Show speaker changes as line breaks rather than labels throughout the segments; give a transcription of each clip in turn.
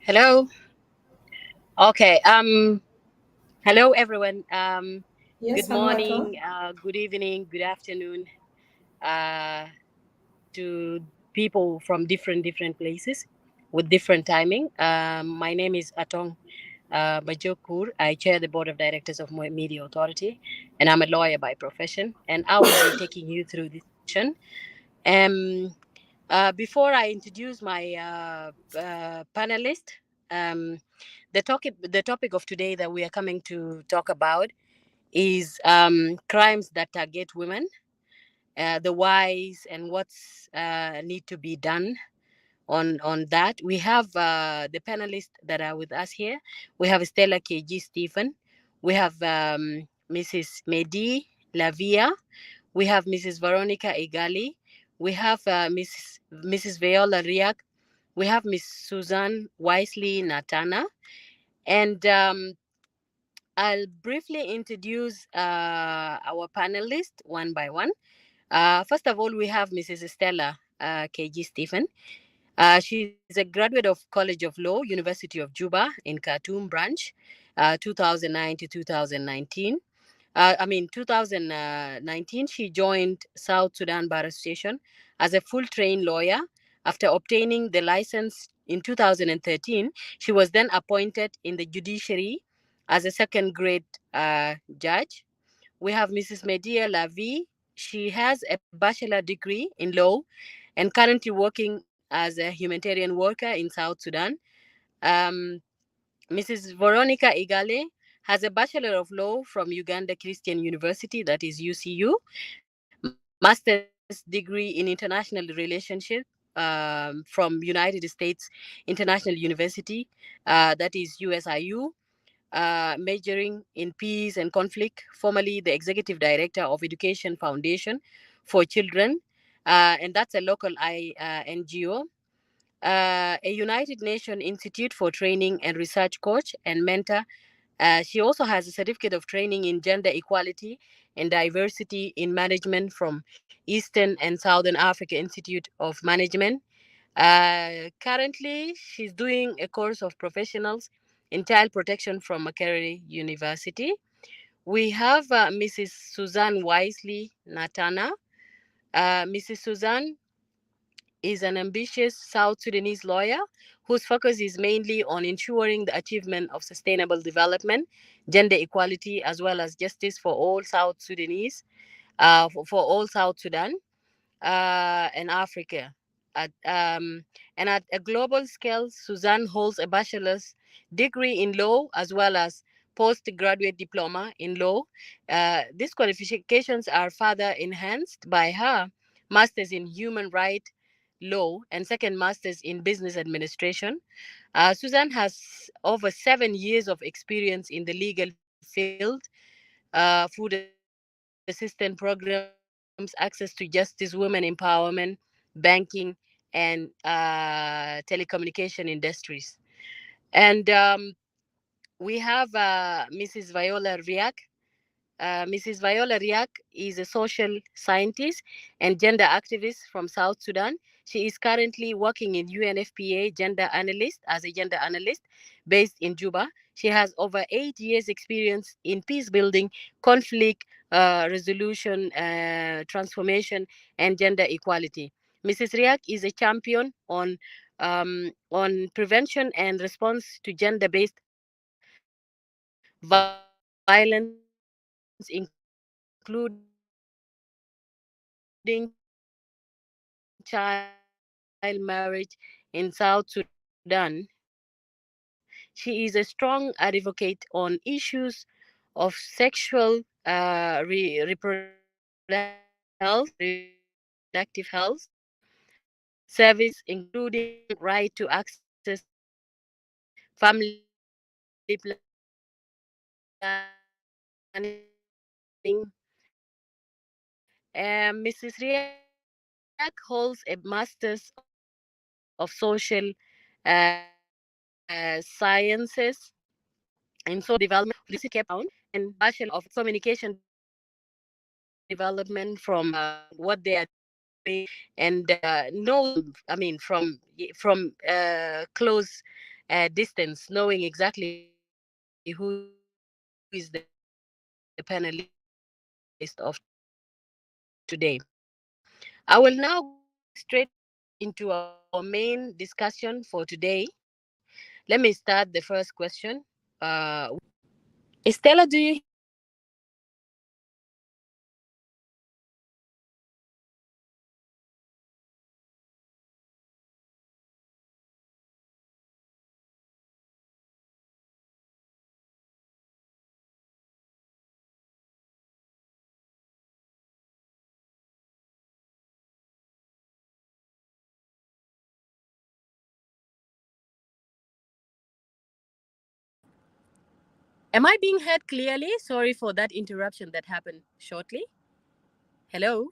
Hello. Okay. Hello everyone.
Yes,
Good
hello, Ato.
morning, good evening, good afternoon, uh, to people from different places with different timing. My name is Atong Bajokur. I chair the board of directors of Media Authority, and I'm a lawyer by profession. And I will be taking you through this session. Um, before I introduce my panelist, um, the topic of today that we are coming to talk about is crimes that target women, the whys and what's need to be done on that. We have the panelists that are with us here. We have Stella KG Stephen. We have Mrs. Medi Lavia. We have Mrs. Veronica Igali. We have Mrs. Viola Riak. We have Miss Suzanne Wisely Natana. And I'll briefly introduce our panelists one by one. First of all, we have Mrs. Stella KG Stephen. She's a graduate of College of Law, University of Juba in Khartoum branch, 2009 to 2019. 2019, she joined South Sudan Bar Association as a full trained lawyer. After obtaining the license in 2013, she was then appointed in the judiciary as a second grade judge. We have Mrs. Media Lavi. She has a bachelor degree in law and currently working as a humanitarian worker in South Sudan. Um, Mrs. Veronica Igale has a Bachelor of Law from Uganda Christian University, that is UCU, Master's degree in International Relationship from United States International University, that is USIU, majoring in peace and conflict, formerly the executive director of Education Foundation for Children, and that's a local NGO, a United Nations Institute for Training and Research coach and mentor. She also has a certificate of training in gender equality and diversity in management from Eastern and Southern Africa Institute of Management. Currently, she's doing a course of professionals in child protection from Makerere University. We have Mrs. Suzanne Wisely Natana. Mrs. Suzanne is an ambitious South Sudanese lawyer whose focus is mainly on ensuring the achievement of sustainable development, gender equality, as well as justice for all South Sudanese, for all South Sudan and Africa. At, and at a global scale, Suzanne holds a bachelor's degree in law as well as postgraduate diploma in law. These qualifications are further enhanced by her master's in human rights law and second master's in business administration. Suzanne has over 7 years of experience in the legal field, food assistance programs, access to justice, women empowerment, banking, and telecommunication industries. And we have Mrs. Viola Riak. Mrs. Viola Riak is a social scientist and gender activist from South Sudan. She is currently working in UNFPA gender analyst as a gender analyst based in Juba. She has over 8 years experience in peace building, conflict resolution, transformation, and gender equality. Mrs. Riak is a champion on prevention and response to gender-based violence, including child marriage in South Sudan. She is a strong advocate on issues of sexual reproductive health services, including right to access family planning, Mrs. Riak holds a Master's of Social Sciences in Social Development from University of Cape Town, and Bachelor of Communication Development from what they are doing, and knows them. I mean, from close distance, knowing exactly who is the panelist of today. I will now go straight into our main discussion for today. Let me start the first question with Estella. Do you hear me? Am I being heard clearly? Sorry for that interruption that happened shortly. Hello?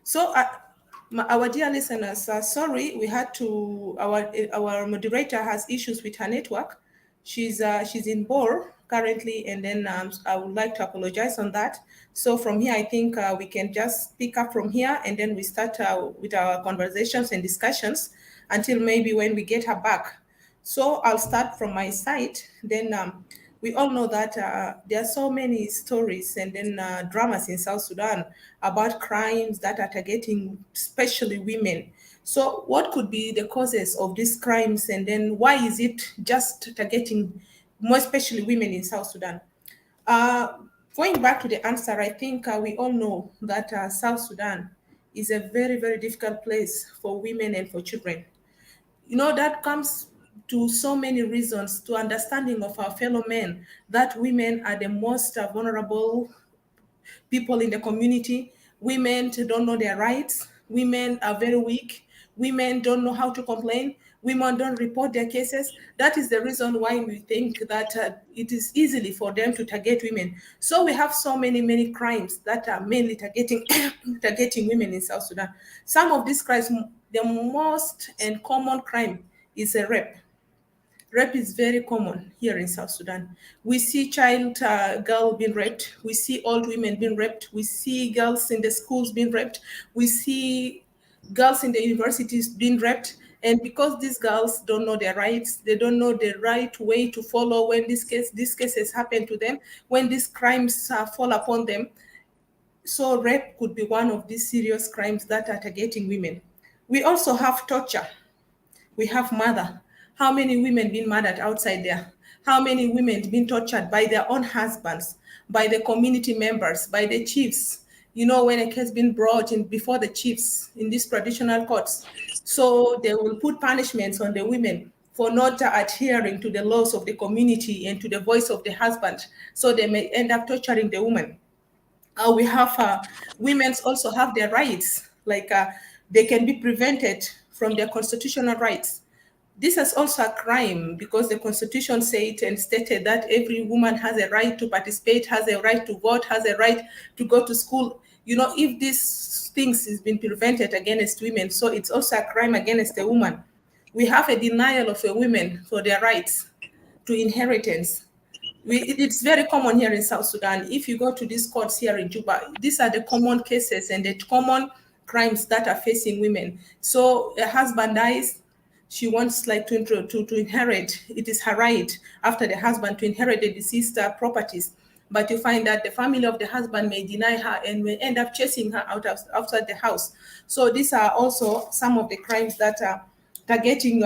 So, our dear listeners, sorry, we had to. Our moderator has issues with her network. She's in Bor currently, and then I would like to apologize on that. So from here, I think we can just pick up from here, and then we start with our conversations and discussions until maybe when we get her back. So I'll start from my side. Then we all know that there are so many stories and then dramas in South Sudan about crimes that are targeting especially women. So what could be the causes of these crimes, and then why is it just targeting more especially women in South Sudan? Uh, Going back to the answer, I think we all know that South Sudan is a very, very difficult place for women and for children. That comes to so many reasons, to understanding of our fellow men, that women are the most vulnerable people in the community. Women don't know their rights. Women are very weak. Women don't know how to complain. Women don't report their cases. That is the reason why we think that it is easily for them to target women. So we have so many, many crimes that are mainly targeting targeting women in South Sudan. Some of these crimes, the most and common crime is a rape. Rape is very common here in South Sudan. We see child girl being raped. We see old women being raped. We see girls in the schools being raped. We see girls in the universities being raped. And because these girls don't know their rights, they don't know the right way to follow when these cases happen to them, when these crimes fall upon them. So rape could be one of these serious crimes that are targeting women. We also have torture. We have murder. How many women being murdered outside there? How many women being tortured by their own husbands, by the community members, by the chiefs? when a case been brought in before the chiefs in these traditional courts. So they will put punishments on the women for not adhering to the laws of the community and to the voice of the husband. So they may end up torturing the woman. We have women also have their rights, like they can be prevented from their constitutional rights. This is also a crime because the constitution said and stated that every woman has a right to participate, has a right to vote, has a right to go to school. If these things has been prevented against women, so it's also a crime against a woman. We have a denial of a women for their rights to inheritance. It's very common here in South Sudan. If you go to these courts here in Juba, these are the common cases and the common crimes that are facing women. So a husband dies, she wants like to inherit. It is her right after the husband to inherit the deceased properties. But you find that the family of the husband may deny her and may end up chasing her outside the house. So these are also some of the crimes that are targeting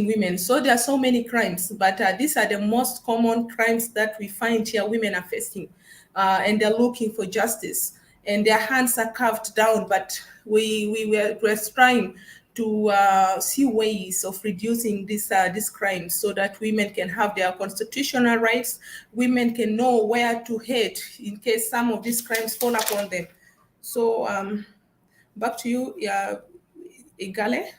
women. So there are so many crimes, but these are the most common crimes that we find here women are facing, and they're looking for justice, and their hands are carved down. But we're trying to see ways of reducing these crimes so that women can have their constitutional rights. Women can know where to head in case some of these crimes fall upon them. So back to you, yeah, Igale.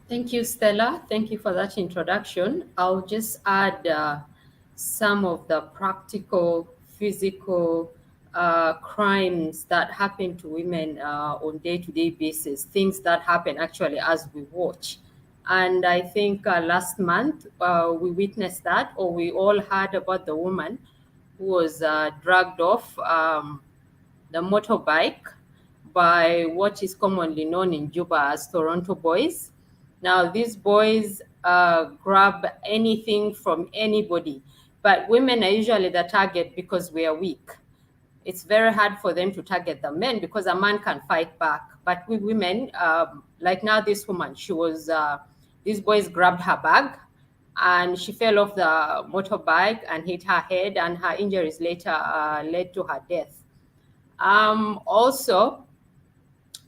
Thank you, Stella. Thank you for that introduction. I'll just add some of the practical, physical crimes that happen to women on day-to-day basis, things that happen actually as we watch. And I think last month we witnessed that, or we all heard about the woman who was dragged off the motorbike by what is commonly known in Juba as Toronto boys. Now, these boys grab anything from anybody, but women are usually the target because we are weak. It's very hard for them to target the men because a man can fight back. But we women, like now this woman, these boys grabbed her bag and she fell off the motorbike and hit her head, and her injuries later led to her death. Also,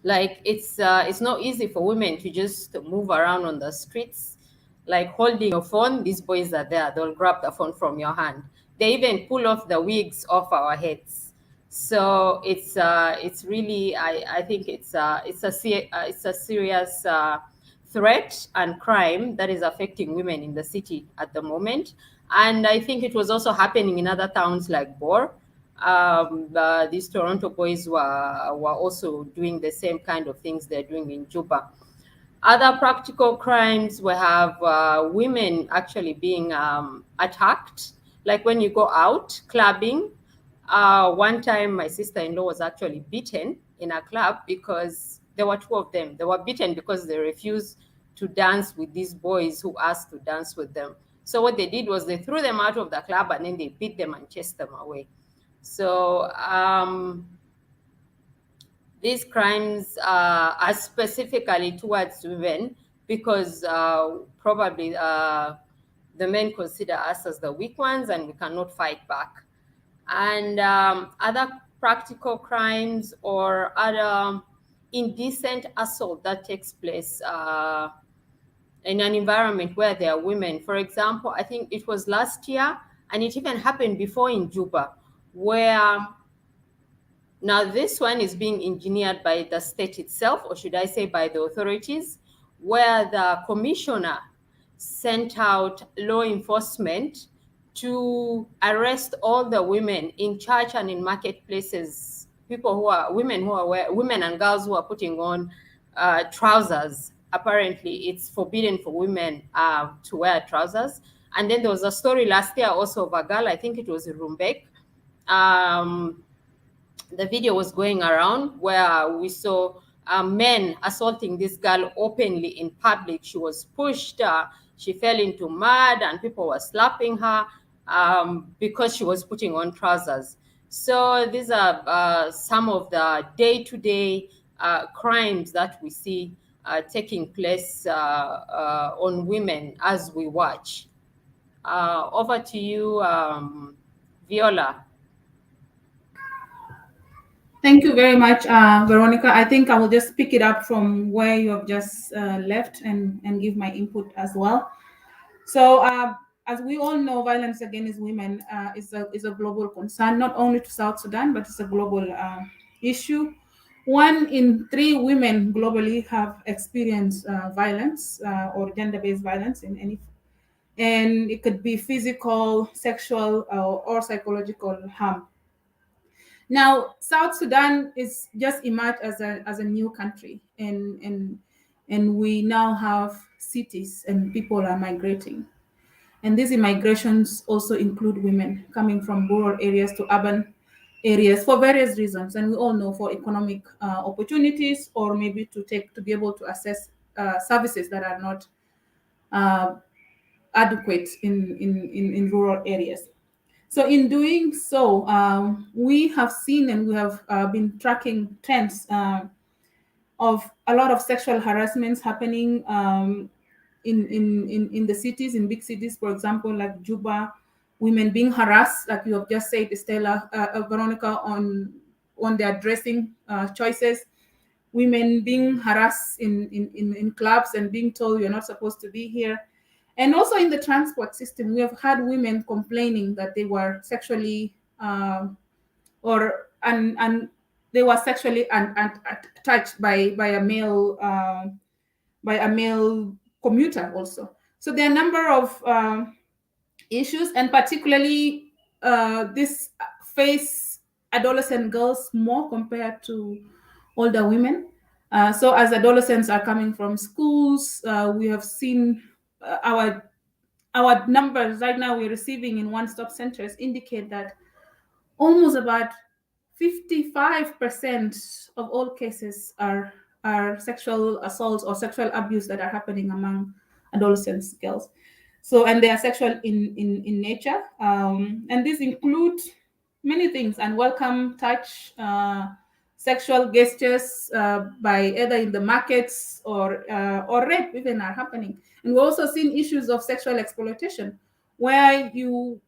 like it's not easy for women to just move around on the streets, like holding your phone. These boys are there, they'll grab the phone from your hand. They even pull off the wigs off our heads. So it's really, I think it's a serious threat and crime that is affecting women in the city at the moment. And I think it was also happening in other towns like Bor. These Toronto boys were also doing the same kind of things they're doing in Juba. Other practical crimes, we have women actually being attacked, like when you go out clubbing. One time, my sister-in-law was actually beaten in a club because there were two of them. They were beaten because they refused to dance with these boys who asked to dance with them. So what they did was they threw them out of the club and then they beat them and chased them away. So these crimes are specifically towards women because probably the men consider us as the weak ones and we cannot fight back. And other practical crimes or other indecent assault that takes place in an environment where there are women. For example, I think it was last year, and it even happened before in Juba, where now this one is being engineered by the state itself, or should I say by the authorities, where the commissioner sent out law enforcement to arrest all the women in church and in marketplaces, women and girls who are putting on trousers. Apparently, it's forbidden for women to wear trousers. And then there was a story last year also of a girl, I think it was in Rumbek. The video was going around where we saw men assaulting this girl openly in public. She was pushed, she fell into mud, and people were slapping her because she was putting on trousers. So these are some of the day-to-day crimes that we see taking place on women as we watch. Over to you, Viola.
Thank you very much, Veronica. I think I will just pick it up from where you have just left and give my input as well. So, as we all know, violence against women is a global concern, not only to South Sudan, but it's a global issue. 1 in 3 women globally have experienced violence or gender-based violence in any, and it could be physical, sexual, or psychological harm. Now, South Sudan is just emerged as a new country, and we now have cities, and people are migrating. And these immigrations also include women coming from rural areas to urban areas for various reasons. And we all know, for economic opportunities, or maybe to be able to access services that are not uh, adequate in rural areas. So in doing so, we have seen and we have been tracking trends of a lot of sexual harassments happening in the cities, in big cities, for example, like Juba, women being harassed, like you have just said, Stella, Veronica, on their dressing choices, women being harassed in clubs and being told you're not supposed to be here. And also in the transport system, we have had women complaining that they were sexually or and they were sexually touched by a male commuter also. So there are a number of issues, and particularly this face adolescent girls more compared to older women. So as adolescents are coming from schools, we have seen our numbers right now we're receiving in one-stop centers indicate that almost about 55% of all cases are sexual assaults or sexual abuse that are happening among adolescents girls. So, and they are sexual in nature, and these include many things: unwelcome touch, sexual gestures by either in the markets or rape even are happening. And we're also seeing issues of sexual exploitation, where you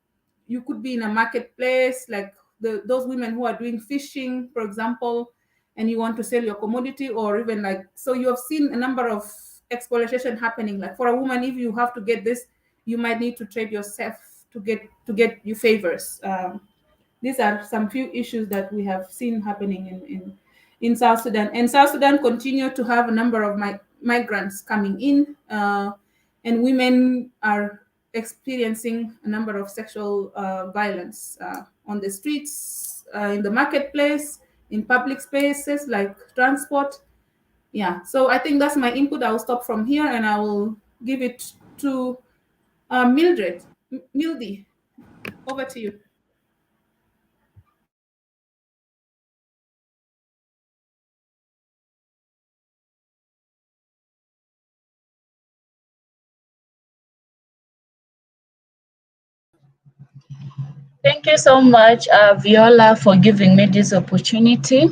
could be in a marketplace, like those women who are doing fishing, for example, and you want to sell your commodity, or even like, so you have seen a number of exploitation happening. Like for a woman, if you have to get this, you might need to trade yourself to get you favors. These are some few issues that we have seen happening in South Sudan. And South Sudan continue to have a number of migrants coming in, and women are experiencing a number of sexual violence on the streets, in the marketplace, in public spaces like transport. Yeah, so I think that's my input. I will stop from here and I will give it to Mildred. Mildy, over to you.
Thank you so much, Viola, for giving me this opportunity.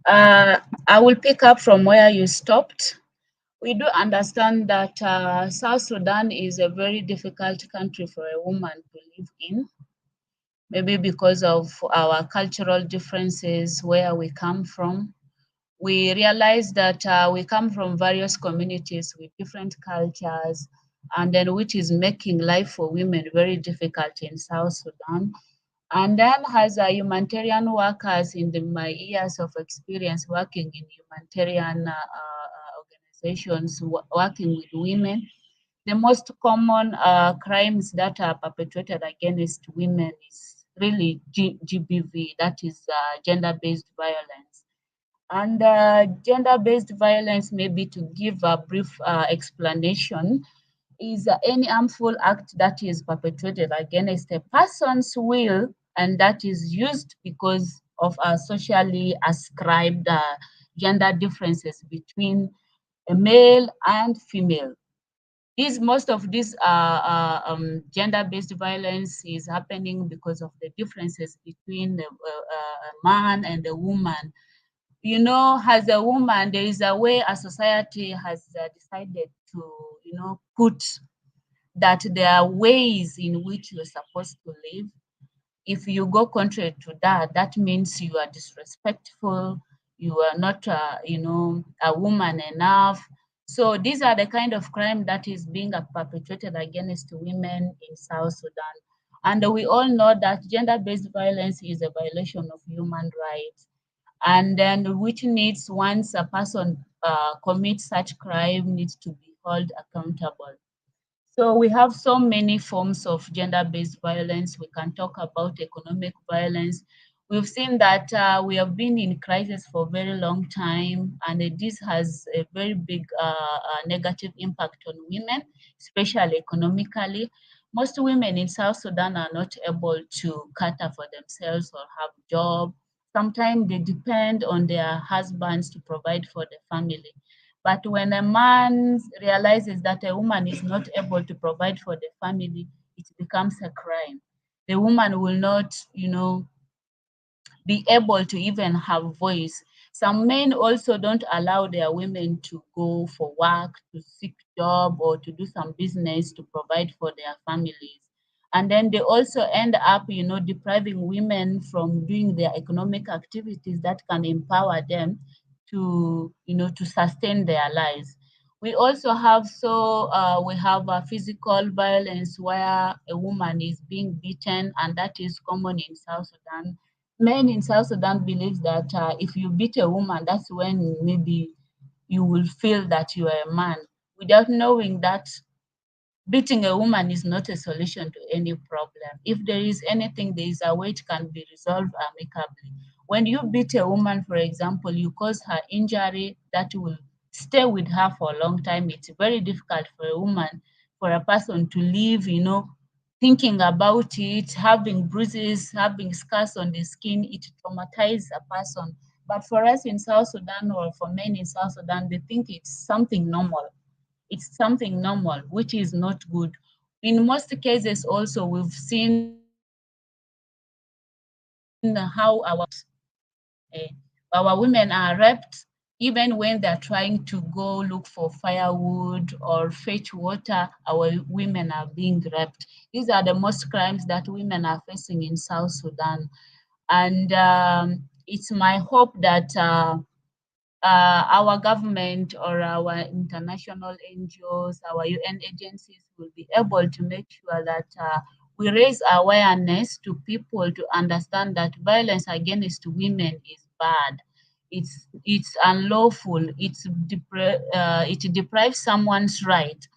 I will pick up from where you stopped. We do understand that South Sudan is a very difficult country for a woman to live in, maybe because of our cultural differences, where we come from. We realize that we come from various communities with different cultures, and then which is making life for women very difficult in South Sudan. And then as a humanitarian workers my years of experience working in humanitarian organizations, working with women, the most common crimes that are perpetrated against women is really GBV, that is gender-based violence. And gender-based violence, maybe to give a brief explanation, is any harmful act that is perpetrated against a person's will and that is used because of socially ascribed gender differences between a male and female. Most of this gender-based violence is happening because of the differences between the man and the woman. As a woman, there is a way a society has decided to, put that there are ways in which you're supposed to live. if you go contrary to that, that means you are disrespectful, you are not, a woman enough. So these are the kind of crime that is being perpetrated against women in South Sudan. And we all know that gender-based violence is a violation of human rights. And then which needs, once a person commits such crime, needs to be held accountable. So we have so many forms of gender-based violence. We can talk about economic violence. We've seen that we have been in crisis for a very long time, and this has a very big negative impact on women, especially economically. Most women in South Sudan are not able to cater for themselves or have job. Sometimes they depend on their husbands to provide for the family. But when a man realizes that a woman is not able to provide for the family, it becomes a crime. The woman will not, be able to even have voice. Some men also don't allow their women to go for work, to seek job, or to do some business to provide for their families. And then they also end up, depriving women from doing their economic activities that can empower them to sustain their lives. We also have we have a physical violence where a woman is being beaten, and that is common in South Sudan. Men in South Sudan believe that if you beat a woman, that's when maybe you will feel that you are a man, without knowing that beating a woman is not a solution to any problem. If there is anything, there is a way it can be resolved amicably. When you beat a woman, for example, you cause her injury that will stay with her for a long time. It's very difficult for a woman, for a person to live, thinking about it, having bruises, having scars on the skin. It traumatizes a person. But for us in South Sudan, or for men in South Sudan, they think it's something normal. It's something normal, which is not good. In most cases, also, we've seen how our women are raped even when they're trying to go look for firewood or fetch water. Our women are being raped. These are the most crimes that women are facing in South Sudan. And it's my hope that our government or our international NGOs, our UN agencies will be able to make sure that we raise awareness to people to understand that violence against women is bad. It's unlawful. It deprives someone's right.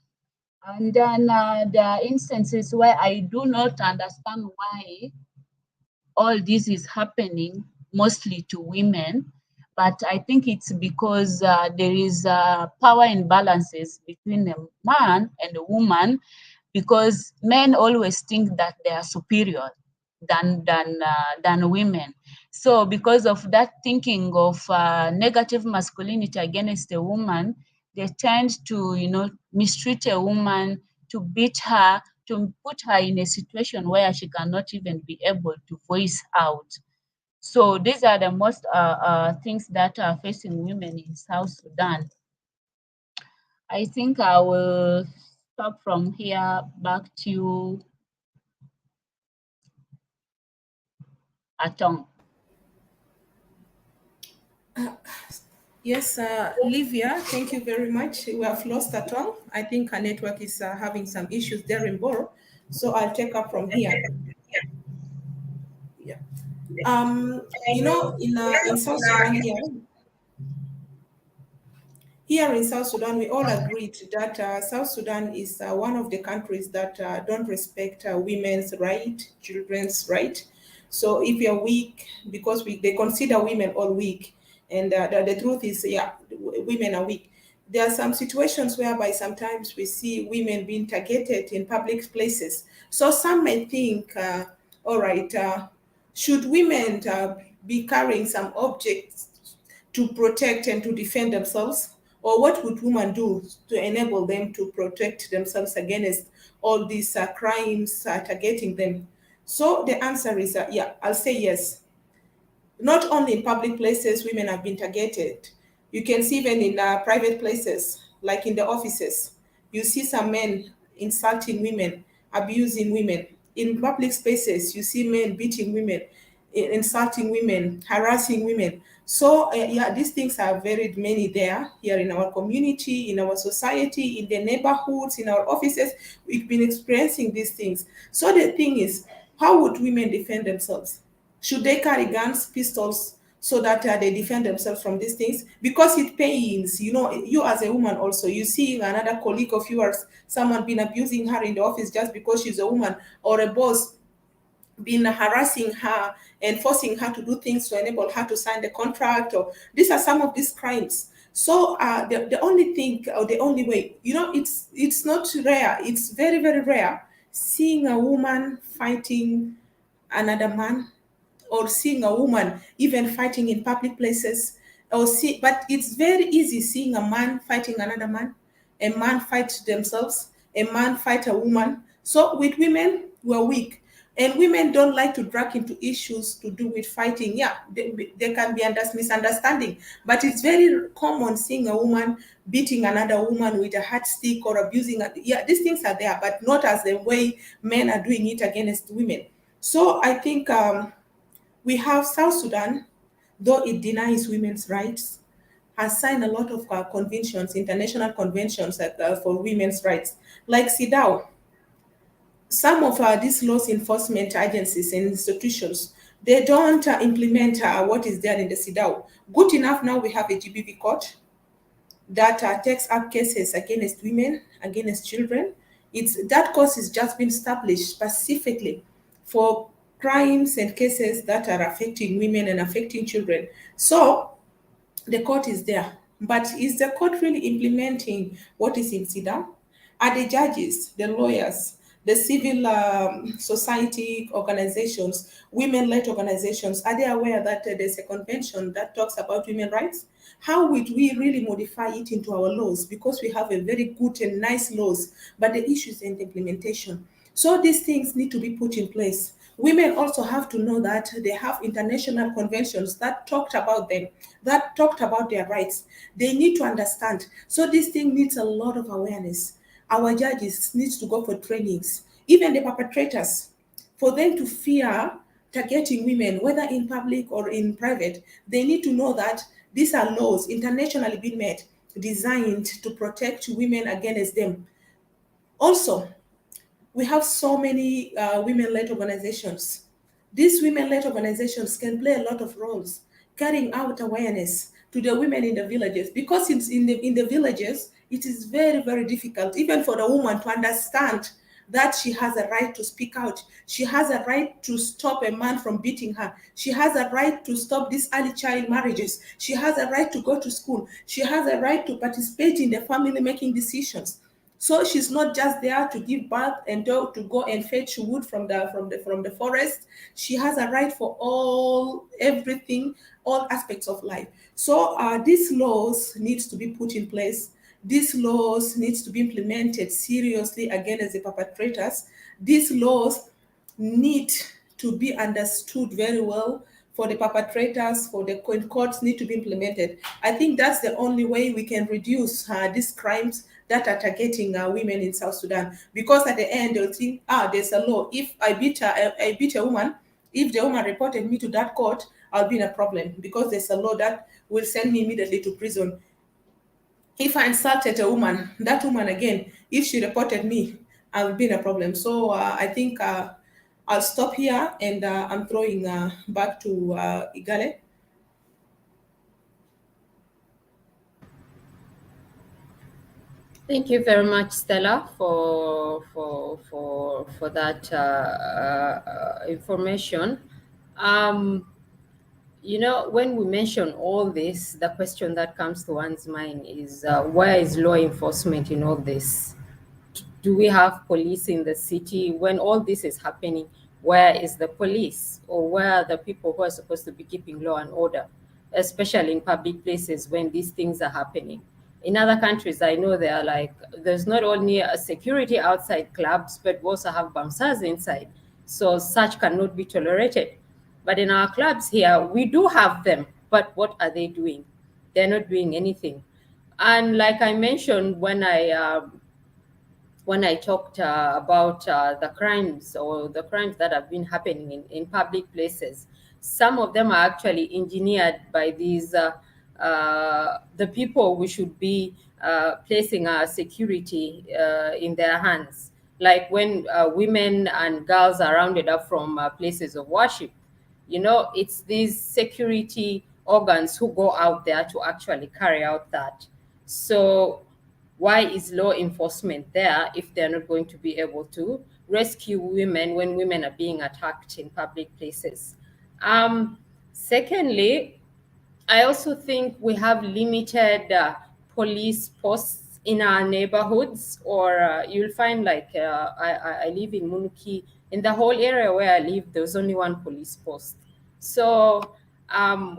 And then there are instances where I do not understand why all this is happening mostly to women, but I think it's because there is power imbalances between a man and a woman, because men always think that they are superior than women. So because of that thinking of negative masculinity against a woman, they tend to mistreat a woman, to beat her, to put her in a situation where she cannot even be able to voice out. So these are the most things that are facing women in South Sudan. I think I will stop from here. Back to you, Atong.
Yes, Livia, thank you very much. We have lost Atong. I think our network is having some issues there in Bor. So I'll take up from here. Yeah. In South Sudan here in South Sudan, we all agreed that South Sudan is one of the countries that don't respect women's right, children's right. So if you're weak, because they consider women all weak, and the truth is, yeah, women are weak. There are some situations whereby sometimes we see women being targeted in public places. So some may think, all right, should women be carrying some objects to protect and to defend themselves? Or what would women do to enable them to protect themselves against all these crimes targeting them? So the answer is, yeah, I'll say yes. Not only in public places, women have been targeted. You can see even in private places, like in the offices. You see some men insulting women, abusing women. in public spaces, you see men beating women, insulting women, harassing women. So yeah, these things are very many there here in our community, in our society, in the neighborhoods, in our offices. We've been experiencing these things. So the thing is, how would women defend themselves? Should they carry guns, pistols, so that they defend themselves from these things? Because it pains, you know, you as a woman also, you see another colleague of yours, someone been abusing her in the office just because she's a woman, or a boss been harassing her and forcing her to do things to enable her to sign the contract, or these are some of these crimes. So the only thing, or the only way, you know, it's not rare, it's very, very rare seeing a woman fighting another man, or seeing a woman even fighting in public places, or see, but it's very easy seeing a man fighting another man, a man fight themselves, a man fight a woman. So with women, we're weak, and women don't like to drag into issues to do with fighting. Yeah, there can be misunderstanding, but it's very common seeing a woman beating another woman with a hard stick, or abusing yeah, these things are there, but not as the way men are doing it against women. So I think we have South Sudan, though it denies women's rights, has signed a lot of conventions, international conventions for women's rights, like CEDAW. Some of these laws enforcement agencies and institutions, they don't implement what is there in the CEDAW. Good enough, now we have a GBV court that takes up cases against women, against children. It's that court is just been established specifically for crimes and cases that are affecting women and affecting children. So the court is there, but is the court really implementing what is in CEDAW? Are the judges, the lawyers, the civil society organizations, women-led organizations, are they aware that there's a convention that talks about women's rights? How would we really modify it into our laws? Because we have a very good and nice laws, but the issue is in the implementation. So these things need to be put in place. Women also have to know that they have international conventions that talked about them, that talked about their rights. They need to understand. So this thing needs a lot of awareness. Our judges need to go for trainings, even the perpetrators, for them to fear targeting women, whether in public or in private. They need to know that these are laws internationally being made, designed to protect women against them. Also, we have so many women-led organizations. These women-led organizations can play a lot of roles, carrying out awareness to the women in the villages, because it's in the villages, it is very, very difficult, even for the woman to understand that she has a right to speak out. She has a right to stop a man from beating her. She has a right to stop these early child marriages. She has a right to go to school. She has a right to participate in the family making decisions. So she's not just there to give birth and to go and fetch wood from the forest. She has a right for all everything, all aspects of life. So these laws needs to be put in place. These laws needs to be implemented seriously against the perpetrators. These laws need to be understood very well for the perpetrators, for the courts need to be implemented. I think that's the only way we can reduce these crimes that are targeting women in South Sudan. Because at the end, they'll think, there's a law. If I beat a woman, if the woman reported me to that court, I'll be in a problem because there's a law that will send me immediately to prison. If I insulted a woman, that woman again, if she reported me, I'll be in a problem. So I think I'll stop here, and I'm throwing back to Igale.
Thank you very much, Stella, for that information. You know, when we mention all this, the question that comes to one's mind is where is law enforcement in all this? Do we have police in the city? When all this is happening, where is the police, or where are the people who are supposed to be keeping law and order, especially in public places when these things are happening? In other countries, I know they are like, there's not only a security outside clubs, but we also have bouncers inside. So such cannot be tolerated. But in our clubs here, we do have them. But what are they doing? They're not doing anything. And like I mentioned when I when I talked about the crimes or the crimes that have been happening in public places. Some of them are actually engineered by these the people we should be placing our security in their hands. Like when women and girls are rounded up from places of worship, you know, it's these security organs who go out there to actually carry out that. So why is law enforcement there if they're not going to be able to rescue women when women are being attacked in public places? Secondly, I also think we have limited police posts in our neighborhoods, or you'll find like I live in Munuki. In the whole area where I live, there's only one police post. So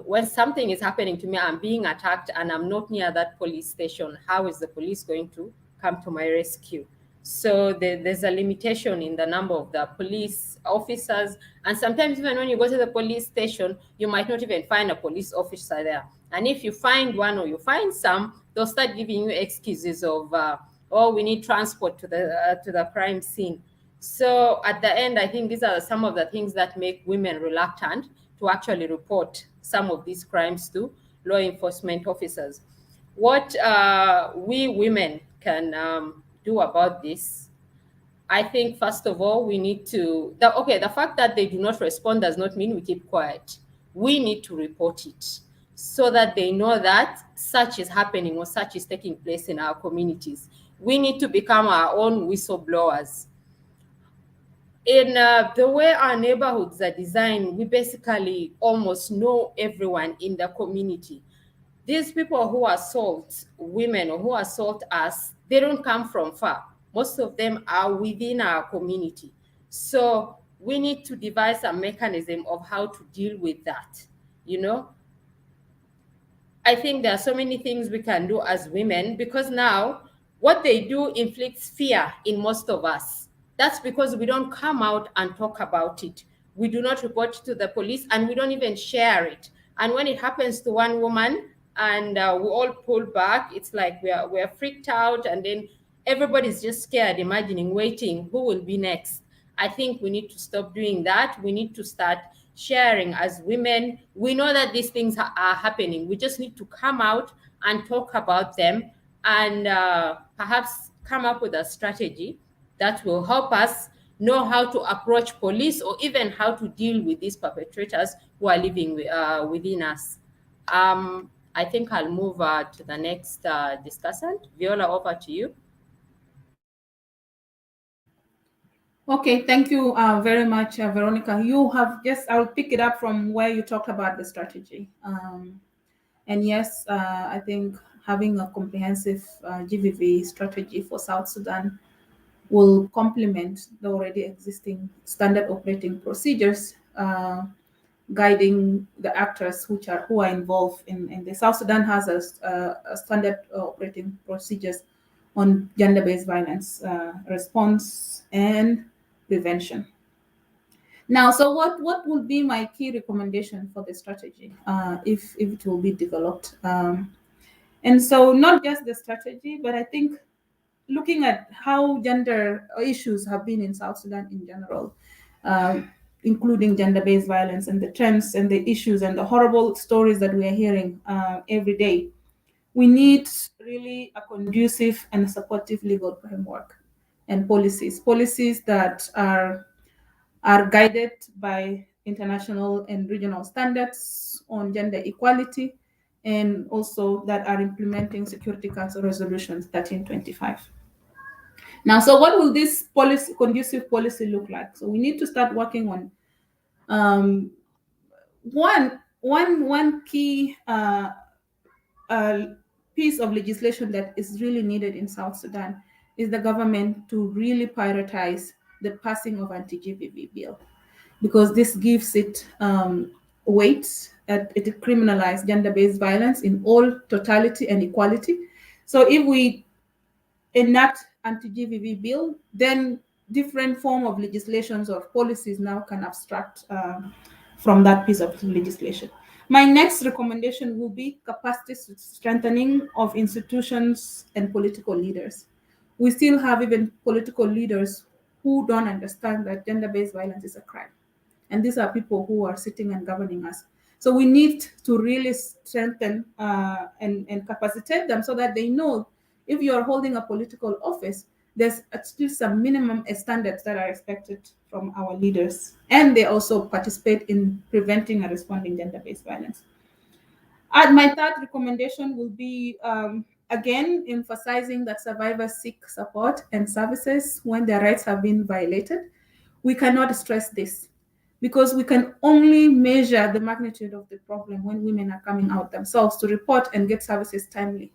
when something is happening to me, I'm being attacked and I'm not near that police station, how is the police going to come to my rescue? So there's a limitation in the number of the police officers. And sometimes even when you go to the police station, you might not even find a police officer there. And if you find one or you find some, they'll start giving you excuses of, oh, we need transport to the crime scene. So at the end, I think these are some of the things that make women reluctant to actually report some of these crimes to law enforcement officers. What we women can do about this, I think, first of all, we need to, the fact that they do not respond does not mean we keep quiet. We need to report it so that they know that such is happening or such is taking place in our communities. We need to become our own whistleblowers. In the way our neighborhoods are designed, we basically almost know everyone in the community. These people who assault women or who assault us, they don't come from far. Most of them are within our community. So we need to devise a mechanism of how to deal with that. You know, I think there are so many things we can do as women, because now what they do inflicts fear in most of us. That's because we don't come out and talk about it. We do not report to the police and we don't even share it. And when it happens to one woman and we all pull back, it's like we're freaked out, and then everybody's just scared, imagining, waiting, who will be next? I think we need to stop doing that. We need to start sharing as women. We know that these things are happening. We just need to come out and talk about them, and perhaps come up with a strategy that will help us know how to approach police, or even how to deal with these perpetrators who are living within us. I think I'll move to the next discussant. Viola, over to you.
Okay, thank you very much, Veronica. You have just, I'll pick it up from where you talked about the strategy. And yes, I think having a comprehensive GVV strategy for South Sudan will complement the already existing standard operating procedures guiding the actors who are involved in the South Sudan has a standard operating procedures on gender-based violence response and prevention. Now, so what will be my key recommendation for the strategy if it will be developed? And so not just the strategy, but I think looking at how gender issues have been in South Sudan in general, including gender-based violence and the trends and the issues and the horrible stories that we are hearing every day, we need really a conducive and supportive legal framework and policies that are guided by international and regional standards on gender equality, and also that are implementing Security Council Resolution 1325. Now, so what will this conducive policy look like? So we need to start working on one key piece of legislation that is really needed in South Sudan is the government to really prioritize the passing of anti-GBV bill, because this gives it weight. It criminalizes gender-based violence in all totality and equality. So if we enact anti-GBV bill, then different form of legislations or policies now can abstract from that piece of legislation. My next recommendation will be capacity strengthening of institutions and political leaders. we still have even political leaders who don't understand that gender-based violence is a crime. And these are people who are sitting and governing us. So we need to really strengthen and capacitate them so that they know if you are holding a political office, there's at least some minimum standards that are expected from our leaders. And they also participate in preventing and responding gender-based violence. And my third recommendation will be, again, emphasizing that survivors seek support and services when their rights have been violated. We cannot stress this because we can only measure the magnitude of the problem when women are coming out themselves to report and get services timely.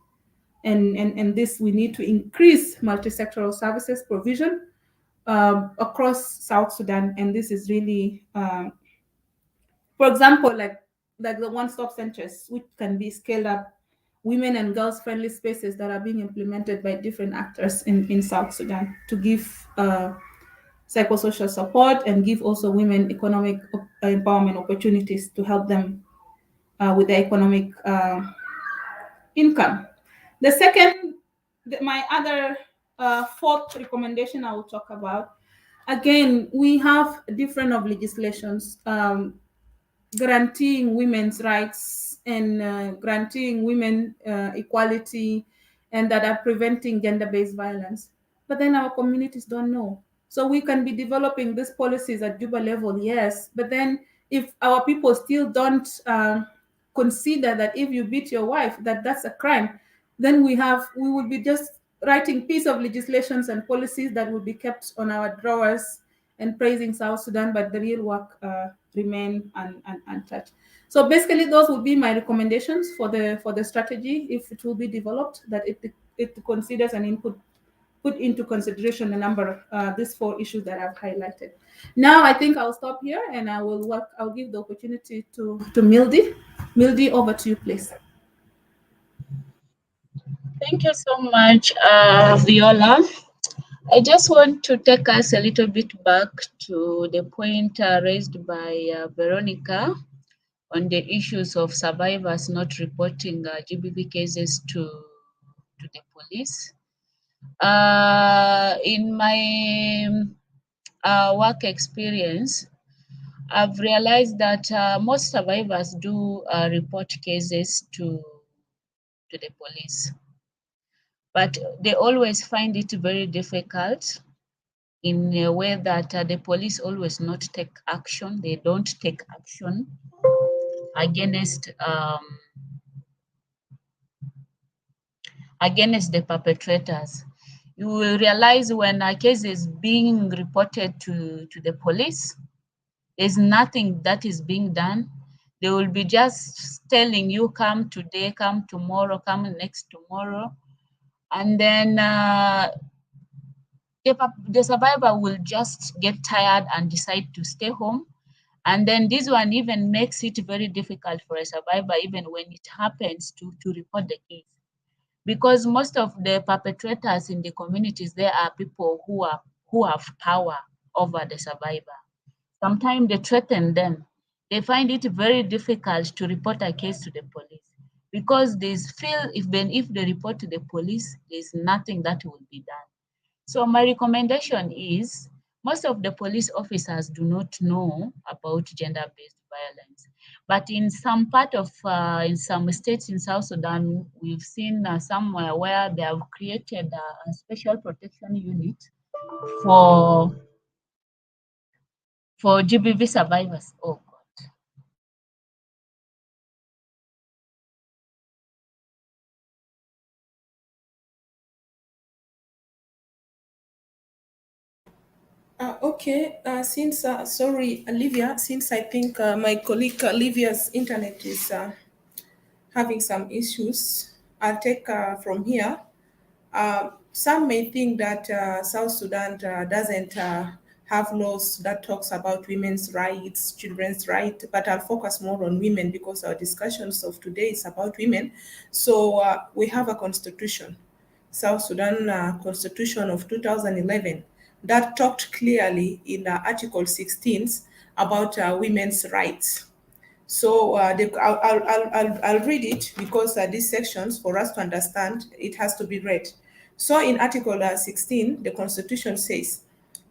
And this, we need to increase multi-sectoral services provision across South Sudan. And this is really, for example, like the one-stop centers, which can be scaled up, women and girls friendly spaces that are being implemented by different actors in South Sudan to give psychosocial support and give also women economic empowerment opportunities to help them with their economic income. The second, my other fourth recommendation I will talk about, again, we have different of legislations guaranteeing women's rights and granting women equality and that are preventing gender-based violence. But then our communities don't know. So we can be developing these policies at Juba level, yes, but then if our people still don't consider that if you beat your wife, that that's a crime, then we will be just writing piece of legislations and policies that will be kept on our drawers and praising South Sudan, but the real work remain untouched. So basically, those would be my recommendations for the strategy if it will be developed. That it considers and put into consideration the number these four issues that I've highlighted. Now I think I'll stop here and I'll give the opportunity to Mildy. Mildy, over to you, please.
Thank you so much, Viola. I just want to take us a little bit back to the point raised by Veronica on the issues of survivors not reporting GBV cases to the police. In my work experience, I've realized that most survivors do report cases to the police, but they always find it very difficult in a way that the police always not take action. They don't take action against the perpetrators. You will realize when a case is being reported to the police, there's nothing that is being done. They will be just telling you, come today, come tomorrow, come next tomorrow. And then the survivor will just get tired and decide to stay home. And then this one even makes it very difficult for a survivor, even when it happens, to report the case. Because most of the perpetrators in the communities, there are people who have power over the survivor. Sometimes they threaten them. They find it very difficult to report a case to the police because they feel even if they report to the police, there's nothing that will be done. So my recommendation is most of the police officers do not know about gender-based violence. But in some part of, in some states in South Sudan, we've seen somewhere where they have created a special protection unit for GBV survivors. Oh God.
Okay, since, sorry, Olivia, since I think my colleague Olivia's internet is having some issues, I'll take from here. Some may think that South Sudan doesn't have laws that talks about women's rights, children's rights, but I'll focus more on women because our discussions of today is about women. So we have a constitution, South Sudan Constitution of 2011, that talked clearly in Article 16 about women's rights. So I'll read it because these sections, for us to understand, it has to be read. So in Article 16, the Constitution says,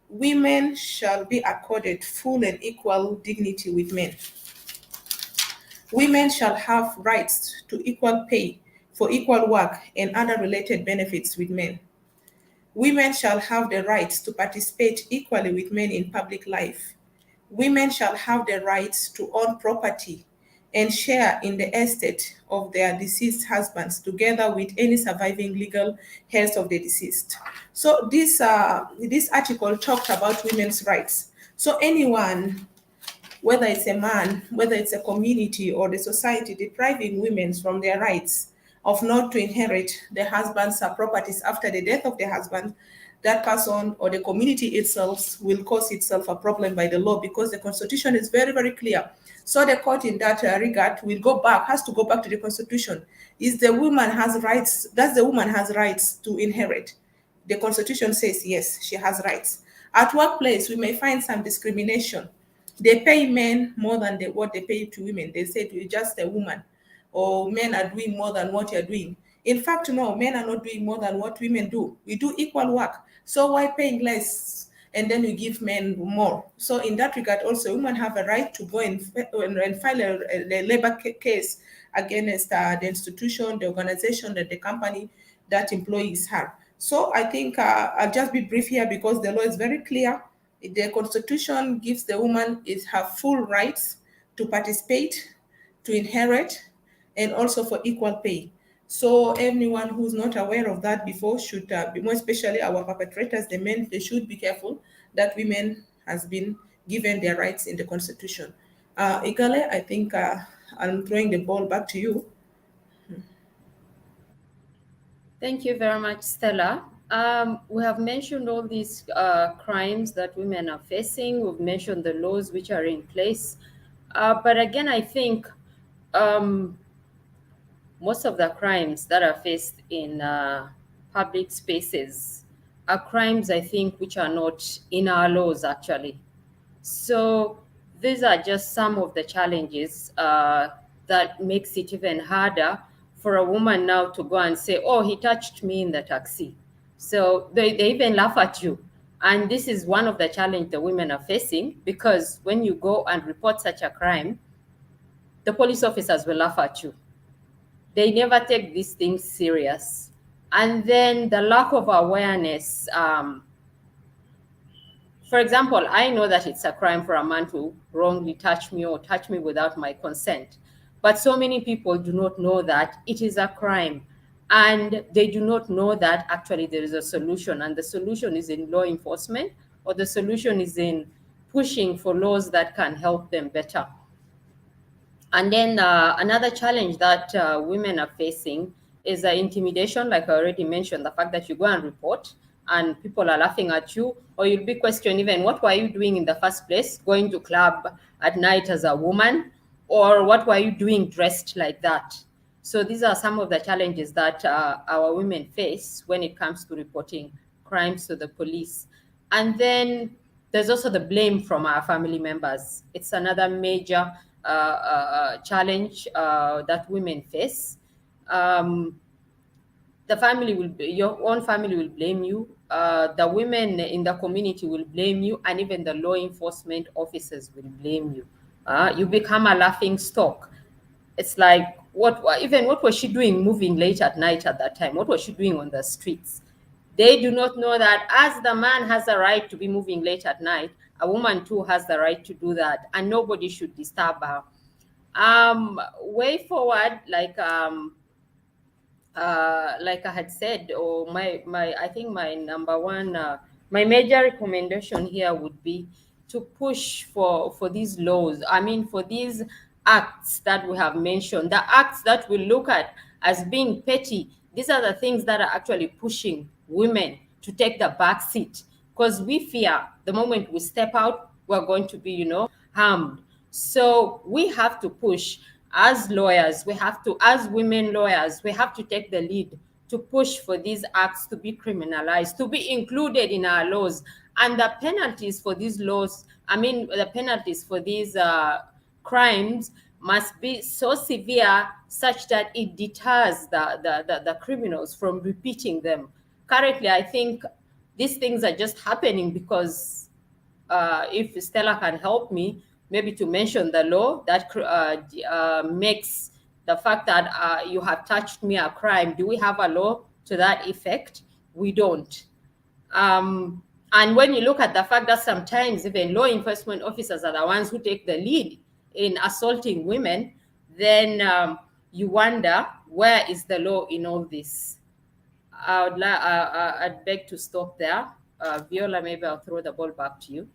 women shall be accorded full and equal dignity with men. Women shall have rights to equal pay for equal work and other related benefits with men. Women shall have the right to participate equally with men in public life. Women shall have the right to own property and share in the estate of their deceased husbands together with any surviving legal heirs of the deceased. So this article talked about women's rights. So anyone, whether it's a man, whether it's a community or the society, depriving women from their rights of not to inherit their husband's properties after the death of their husband, that person or the community itself will cause itself a problem by the law, because the constitution is very, very clear. So the court in that regard has to go back to the constitution. Is the woman has rights? Does the woman has rights to inherit? The constitution says yes, she has rights. At workplace, we may find some discrimination. They pay men more than what they pay to women. They say you're just a woman, or men are doing more than what you're doing. In fact, no, men are not doing more than what women do. We do equal work. So why paying less and then we give men more? So in that regard, also, women have a right to go and file a labor case against the institution, the organization, and the company that employees have. So I think I'll just be brief here because the law is very clear. The constitution gives the woman her full rights to participate, to inherit, and also for equal pay. So anyone who's not aware of that before should be, more especially our perpetrators, the men, they should be careful that women has been given their rights in the constitution. Igale, I think I'm throwing the ball back to you.
Thank you very much, Stella. We have mentioned all these crimes that women are facing. We've mentioned the laws which are in place. But again, I think most of the crimes that are faced in public spaces are crimes, I think, which are not in our laws, actually. So these are just some of the challenges that makes it even harder for a woman now to go and say, oh, he touched me in the taxi. So they even laugh at you. And this is one of the challenges the women are facing, because when you go and report such a crime, the police officers will laugh at you. They never take these things serious. And then the lack of awareness. For example, I know that it's a crime for a man to wrongly touch me or touch me without my consent. But so many people do not know that it is a crime. And they do not know that actually there is a solution. And the solution is in law enforcement, or the solution is in pushing for laws that can help them better. And then another challenge that women are facing is intimidation, like I already mentioned, the fact that you go and report and people are laughing at you, or you'll be questioned even, what were you doing in the first place, going to club at night as a woman, or what were you doing dressed like that? So these are some of the challenges that our women face when it comes to reporting crimes to the police. And then there's also the blame from our family members. It's another major challenge that women face. The family your own family will blame you. The women in the community will blame you, and even the law enforcement officers will blame you. You become a laughing stock. It's like, what was she doing moving late at night at that time? What was she doing on the streets? They do not know that as the man has a right to be moving late at night, a woman too has the right to do that, and nobody should disturb her. Way forward, like I had said, or I think my number one, my major recommendation here would be to push for these laws. I mean, for these acts that we have mentioned, the acts that we look at as being petty. These are the things that are actually pushing women to take the back seat, because we fear the moment we step out, we're going to be, harmed. So we have to push. As lawyers, as women lawyers, we have to take the lead to push for these acts to be criminalized, to be included in our laws. And the penalties for these the penalties for these crimes must be so severe such that it deters the criminals from repeating them. currently, I think these things are just happening because if Stella can help me, maybe to mention the law that makes the fact that you have touched me a crime. Do we have a law to that effect? We don't. And when you look at the fact that sometimes even law enforcement officers are the ones who take the lead in assaulting women, then you wonder, where is the law in all this? I'd beg to stop there. Viola, maybe I'll throw the ball back to you.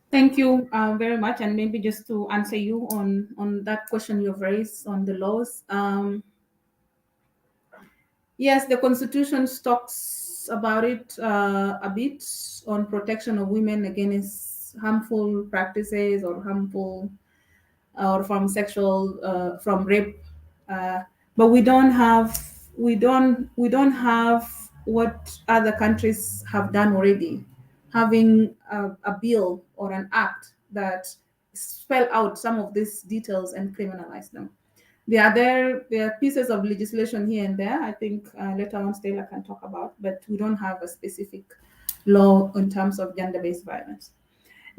Thank you very much. And maybe just to answer you on that question you've raised on the laws. Yes, the Constitution talks about it a bit on protection of women against harmful practices or harmful or from sexual from rape, but we don't have what other countries have done already, having a bill or an act that spell out some of these details and criminalize them. There are pieces of legislation here and there. I think later on Stella can talk about, but we don't have a specific law in terms of gender-based violence.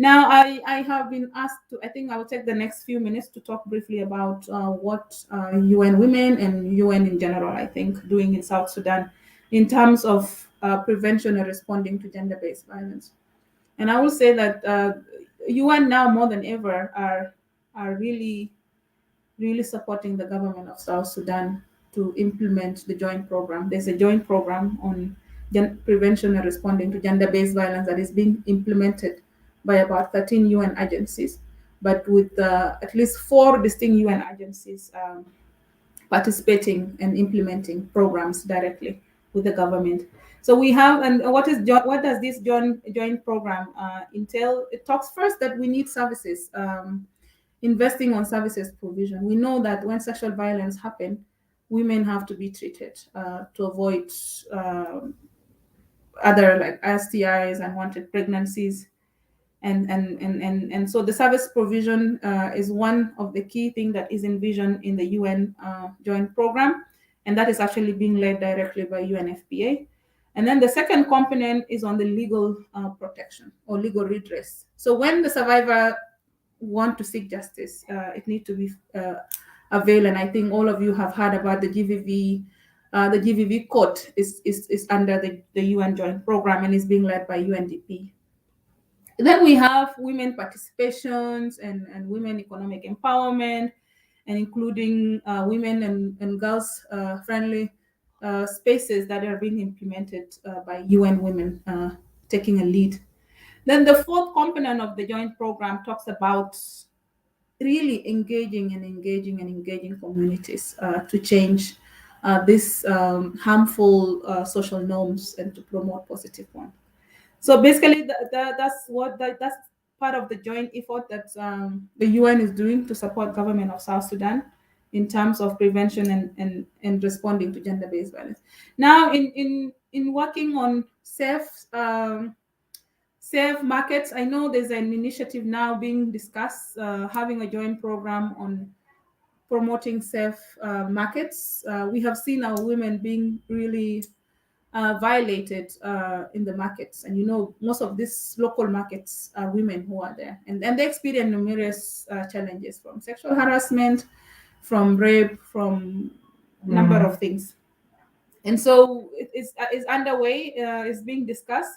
Now, I have been asked to, I think I will take the next few minutes to talk briefly about what UN Women and UN in general, I think, doing in South Sudan in terms of prevention and responding to gender-based violence. And I will say that UN now more than ever are really supporting the government of South Sudan to implement the joint program. There's a joint program on prevention and responding to gender-based violence that is being implemented by about 13 UN agencies, but with at least 4 distinct UN agencies participating and implementing programs directly with the government. So we have, and what does this joint program entail? It talks first that we need services. Investing on services provision. We know that when sexual violence happen, women have to be treated to avoid other like STIs, unwanted pregnancies, and so the service provision is one of the key things that is envisioned in the UN joint program, and that is actually being led directly by UNFPA. And then the second component is on the legal protection or legal redress. So when the survivor want to seek justice, it needs to be availed. And I think all of you have heard about the GVV. The GVV court is under the UN joint program and is being led by UNDP. Then we have women participations and women economic empowerment, and including women and girls friendly spaces that are being implemented by UN Women taking a lead. Then the fourth component of the joint program talks about really engaging communities to change these harmful social norms and to promote positive ones. So basically, that's part of the joint effort that the UN is doing to support government of South Sudan in terms of prevention and responding to gender-based violence. Now, in working on safe markets, I know there's an initiative now being discussed, having a joint program on promoting safe markets. We have seen our women being really violated in the markets, and most of these local markets are women who are there, and they experience numerous challenges, from sexual harassment, from rape, from number of things. And so it's underway, it's being discussed,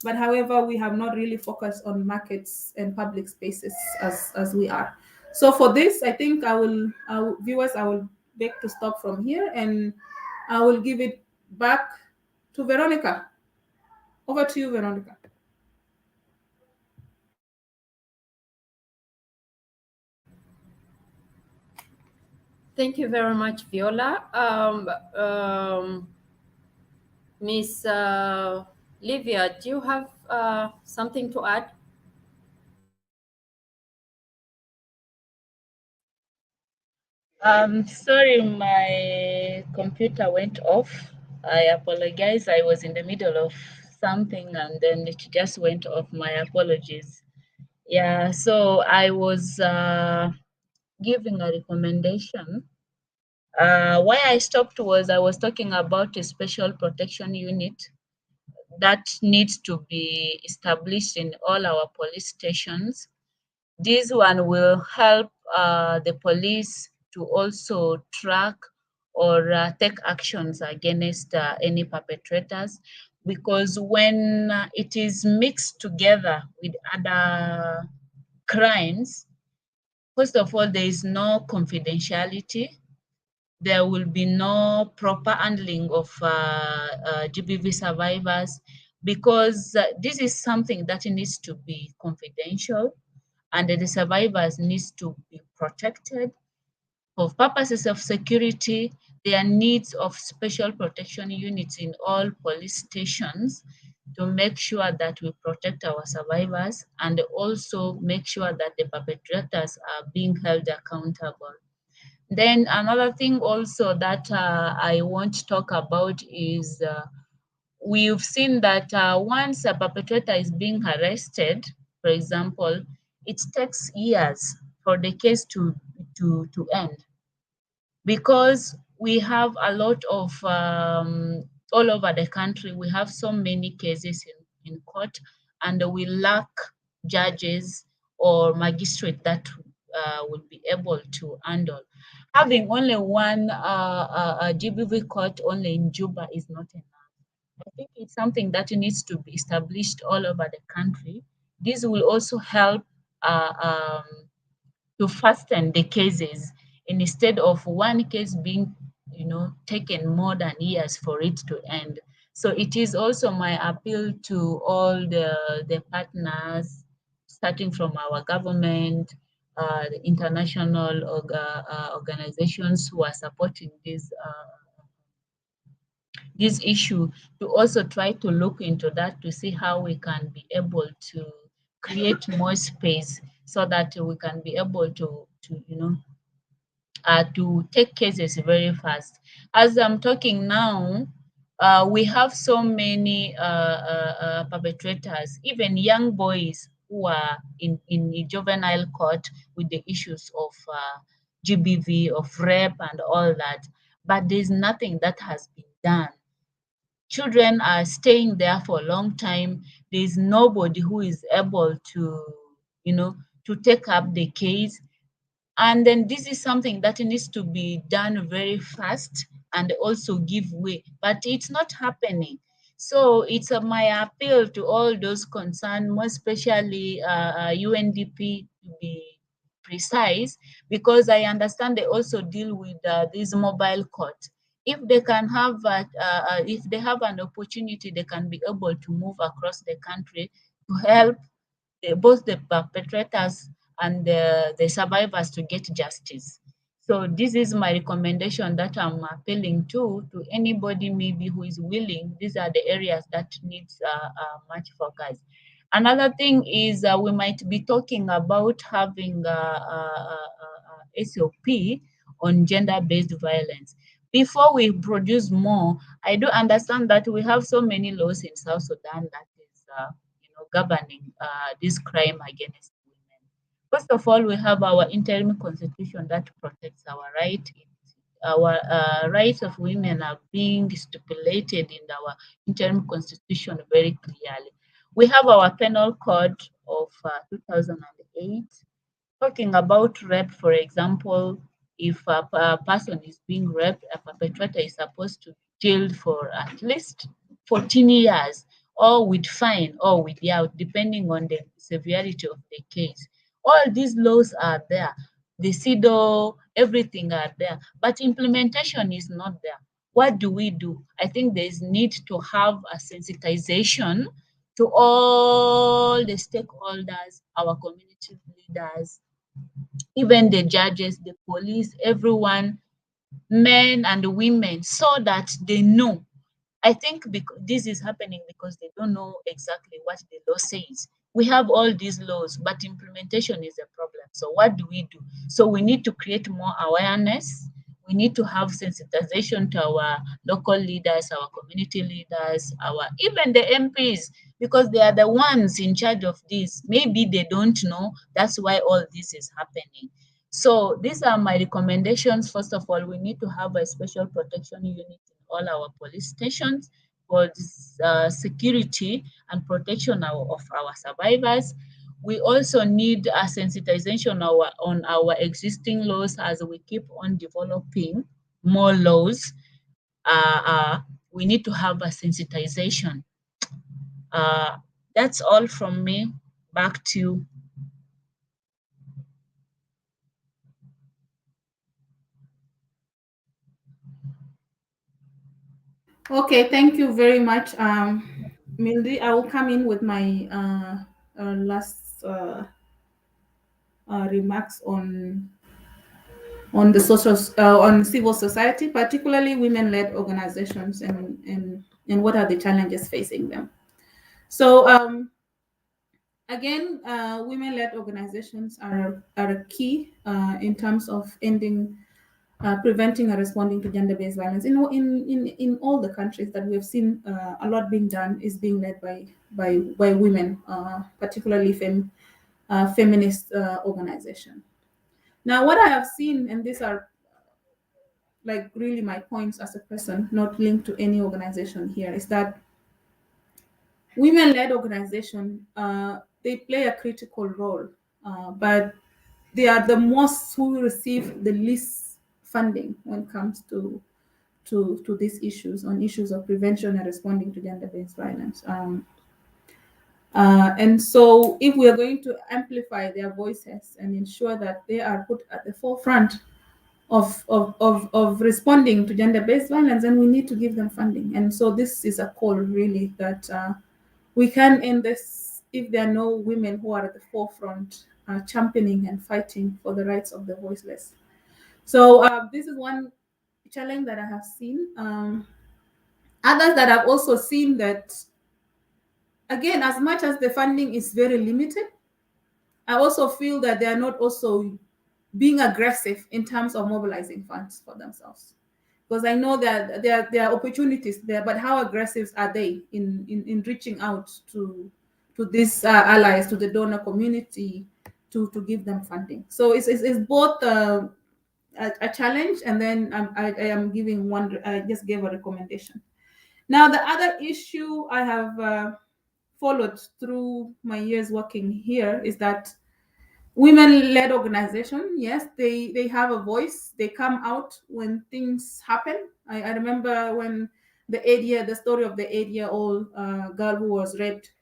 but however, we have not really focused on markets and public spaces as we are. So for this, I think I will beg to stop from here, and I will give it back to Veronica. Over to you, Veronica.
Thank you very much, Viola. Miss Livia, do you have something to add?
Sorry, my computer went off. I apologize. I was in the middle of something and then it just went off. My apologies. Yeah, so I was giving a recommendation Why I stopped was I was talking about a special protection unit that needs to be established in all our police stations. This one will help the police to also track or take actions against any perpetrators, because when it is mixed together with other crimes, first of all, there is no confidentiality. There will be no proper handling of GBV survivors, because this is something that needs to be confidential, and the survivors needs to be protected. For purposes of security, there are needs of special protection units in all police stations to make sure that we protect our survivors and also make sure that the perpetrators are being held accountable. Then another thing also that I want to talk about is we've seen that once a perpetrator is being arrested, for example, it takes years for the case to end, because we have a lot of all over the country, we have so many cases in court, and we lack judges or magistrate that will be able to handle. Having only one GBV court only in Juba is not enough. I think it's something that needs to be established all over the country. This will also help uh, um, to fasten the cases, instead of one case being, taken more than years for it to end. So it is also my appeal to all the partners, starting from our government, the international organizations who are supporting this issue, to also try to look into that to see how we can be able to create more space so that we can be able to take cases very fast. As I'm talking now, we have so many perpetrators, even young boys who are in the juvenile court with the issues of GBV, of rape, and all that. But there's nothing that has been done. Children are staying there for a long time. There's nobody who is able you know, to take up the case. And then this is something that needs to be done very fast and also give way, but it's not happening. So it's my appeal to all those concerned, more especially UNDP to be precise, because I understand they also deal with these mobile courts. If they can have, if they have an opportunity, they can be able to move across the country to help both the perpetrators and the survivors to get justice. So this is my recommendation that I'm appealing to anybody maybe who is willing. These are the areas that needs much focus. Another thing is we might be talking about having SOP on gender-based violence. Before we produce more, I do understand that we have so many laws in South Sudan that is governing this crime against women. First of all, we have our interim constitution that protects our right. Our rights of women are being stipulated in our interim constitution very clearly. We have our penal code of 2008 talking about rape. For example, if a person is being raped, a perpetrator is supposed to be jailed for at least 14 years, or with fine, or with out, depending on the severity of the case. All these laws are there. The CEDAW, everything are there, but implementation is not there. What do we do? I think there is need to have a sensitization to all the stakeholders, our community leaders, even the judges, the police, everyone, men and women, so that they know. I think this is happening because they don't know exactly what the law says. We have all these laws, but implementation is a problem. So what do we do? So we need to create more awareness. We need to have sensitization to our local leaders, our community leaders, our even the MPs, because they are the ones in charge of this. Maybe they don't know. That's why all this is happening. So these are my recommendations. First of all, we need to have a special protection unit in all our police stations for security and protection of our survivors. We also need a sensitization on our existing laws as we keep on developing more laws. Uh, uh, we need to have a sensitization. Uh, that's all from me. Back to you.
Okay, thank you very much, Mildy. I will come in with my last remarks on the social on civil society, particularly women-led organizations, and what are the challenges facing them. So again, women-led organizations are a key in terms of ending, preventing and responding to gender-based violence. In all the countries that we have seen, a lot being done is being led by women, particularly feminist organization. Now, what I have seen, and these are like really my points as a person, not linked to any organization here, is that women-led organization, they play a critical role, but they are the most who receive the least funding when it comes to these issues, on issues of prevention and responding to gender-based violence. And so if we are going to amplify their voices and ensure that they are put at the forefront of responding to gender-based violence, then we need to give them funding. And so this is a call really that we can end this if there are no women who are at the forefront championing and fighting for the rights of the voiceless. So this is one challenge that I have seen. Others that I've also seen that, again, as much as the funding is very limited, I also feel that they are not also being aggressive in terms of mobilizing funds for themselves. Because I know that there are opportunities there, but how aggressive are they in reaching out to these allies, to the donor community, to give them funding? So it's both a challenge, and then I am giving one. I just gave a recommendation. Now the other issue I have followed through my years working here is that women-led organization, yes, they have a voice. They come out when things happen. I remember when the story of the 8-year-old girl who was raped.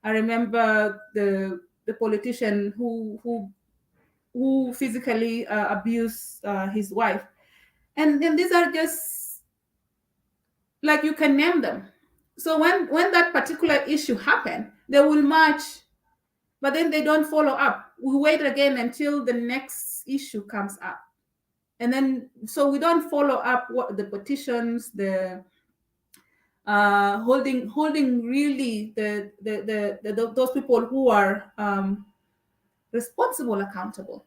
I remember the politician who physically abused his wife, and these are just, like, you can name them. So when that particular issue happened, they will march, but then they don't follow up. We wait again until the next issue comes up, and then so we don't follow up what the petitions, the holding really those people who are responsible accountable.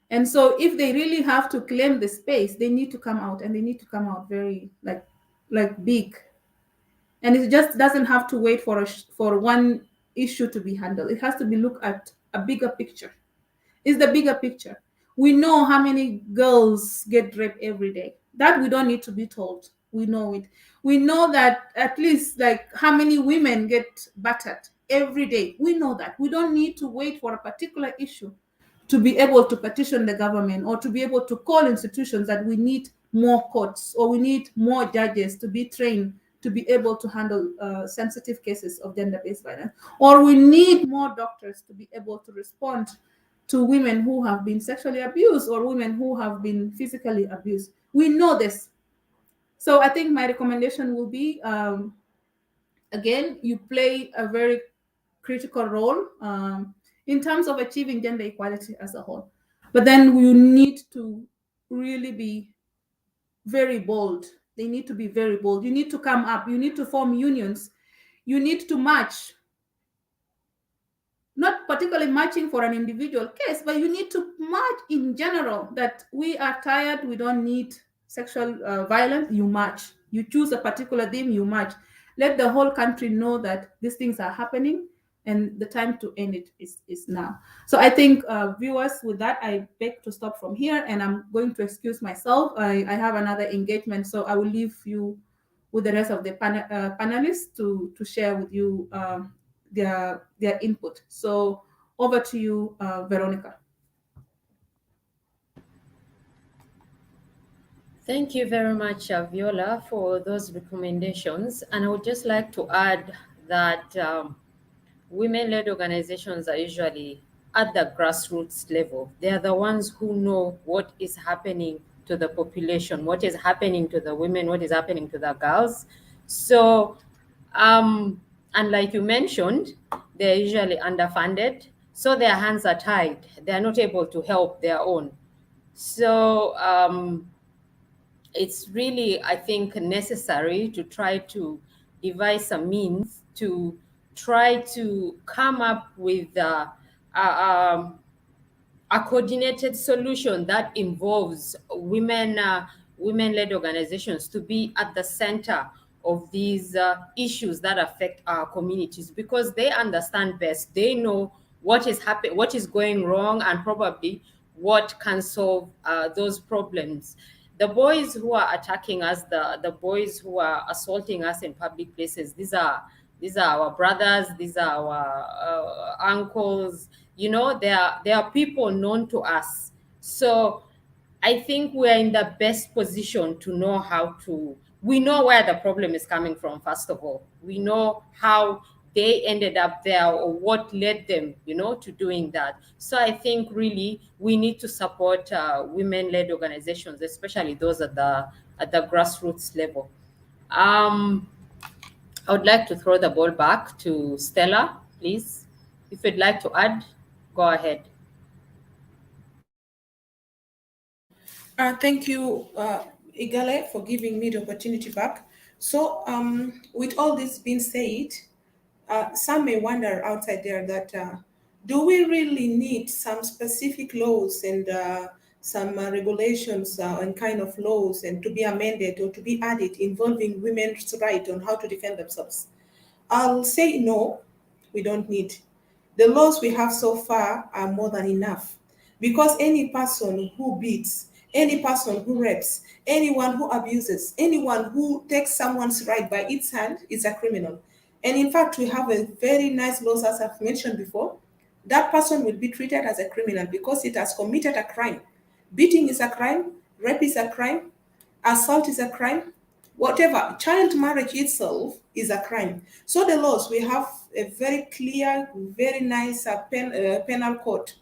And so if they really have to claim the space, they need to come out, and they need to come out very like big. And it just doesn't have to wait for one issue to be handled. It has to be looked at a bigger picture. It's the bigger picture. We know how many girls get raped every day. That we don't need to be told. We know it. We know that at least like how many women get battered every day. We know that. We don't need to wait for a particular issue to be able to petition the government, or to be able to call institutions that we need more courts, or we need more judges to be trained to be able to handle sensitive cases of gender-based violence, or we need more doctors to be able to respond to women who have been sexually abused, or women who have been physically abused. We know this. So I think my recommendation will be, again, you play a very critical role in terms of achieving gender equality as a whole. But then we need to really be very bold. They need to be very bold. You need to come up. You need to form unions. You need to march. Not particularly marching for an individual case, but you need to march in general, that we are tired, we don't need sexual violence. You march. You choose a particular theme, you march. Let the whole country know that these things are happening. and the time to end it is now. So I think, viewers, with that, I beg to stop from here, and I'm going to excuse myself. I have another engagement, so I will leave you with the rest of the panelists to share with you their input. So over to you, Veronica.
Thank you very much, Viola, for those recommendations. And I would just like to add that women-led organizations are usually at the grassroots level. They are the ones who know what is happening to the population, what is happening to the women, what is happening to the girls. So, and like you mentioned, they're usually underfunded, so their hands are tied. They are not able to help their own. So, it's really, I think, necessary to try to devise some means to try to come up with a coordinated solution that involves women-led organizations to be at the center of these issues that affect our communities, because they understand best. They know what is happening, what is going wrong, and probably what can solve those problems. The boys who are attacking us, the boys who are assaulting us in public places, these are our brothers, these are our uncles. There are people known to us. So I think we're in the best position to know we know where the problem is coming from. First of all, we know how they ended up there, or what led them, to doing that. So I think really we need to support women-led organizations, especially those at the grassroots level. I would like to throw the ball back to Stella, please. If you'd like to add, go ahead.
Thank you, Igale, for giving me the opportunity back. So, with all this being said, some may wonder outside there that do we really need some specific laws and some regulations and kind of laws and to be amended or to be added involving women's right on how to defend themselves? I'll say no, we don't need. The laws we have so far are more than enough, because any person who beats, any person who rapes, anyone who abuses, anyone who takes someone's right by its hand is a criminal. And in fact, we have a very nice laws, as I've mentioned before. That person will be treated as a criminal because it has committed a crime. Beating is a crime, rape is a crime, assault is a crime, whatever. Child marriage itself is a crime. So the laws, we have a very clear, very nice penal code.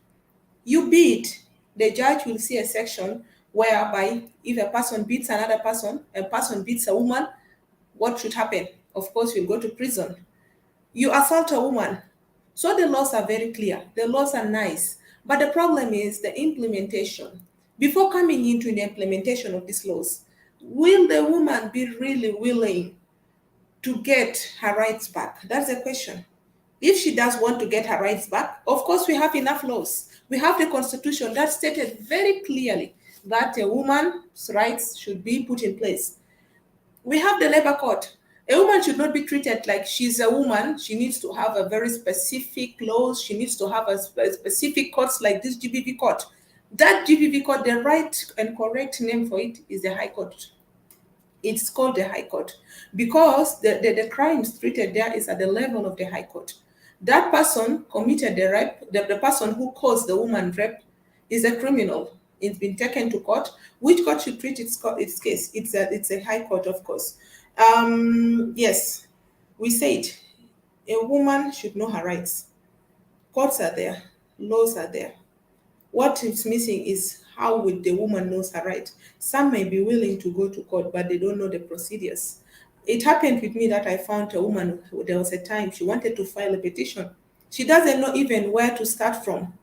You beat, the judge will see a section whereby if a person beats another person, a person beats a woman, what should happen? Of course, you'll go to prison. You assault a woman. So the laws are very clear. The laws are nice. But the problem is the implementation. Before coming into the implementation of these laws, will the woman be really willing to get her rights back? That's the question. If she does want to get her rights back, of course, we have enough laws. We have the Constitution that stated very clearly that a woman's rights should be put in place. We have the labor code. A woman should not be treated like she's a woman. She needs to have a very specific laws. She needs to have a specific courts like this GBV court. That GBV court, the right and correct name for it is the High Court. It's called the High Court because the crimes treated there is at the level of the High Court. That person committed the rape, the person who caused the woman rape is a criminal. It's been taken to court. Which court should treat its case? It's a High Court, of course. Yes, we said a woman should know her rights. Courts are there, laws are there. What is missing is how would the woman knows her right. Some may be willing to go to court, but they don't know the procedures. It happened with me that I found a woman, there was a time she wanted to file a petition. She doesn't know even where to start from.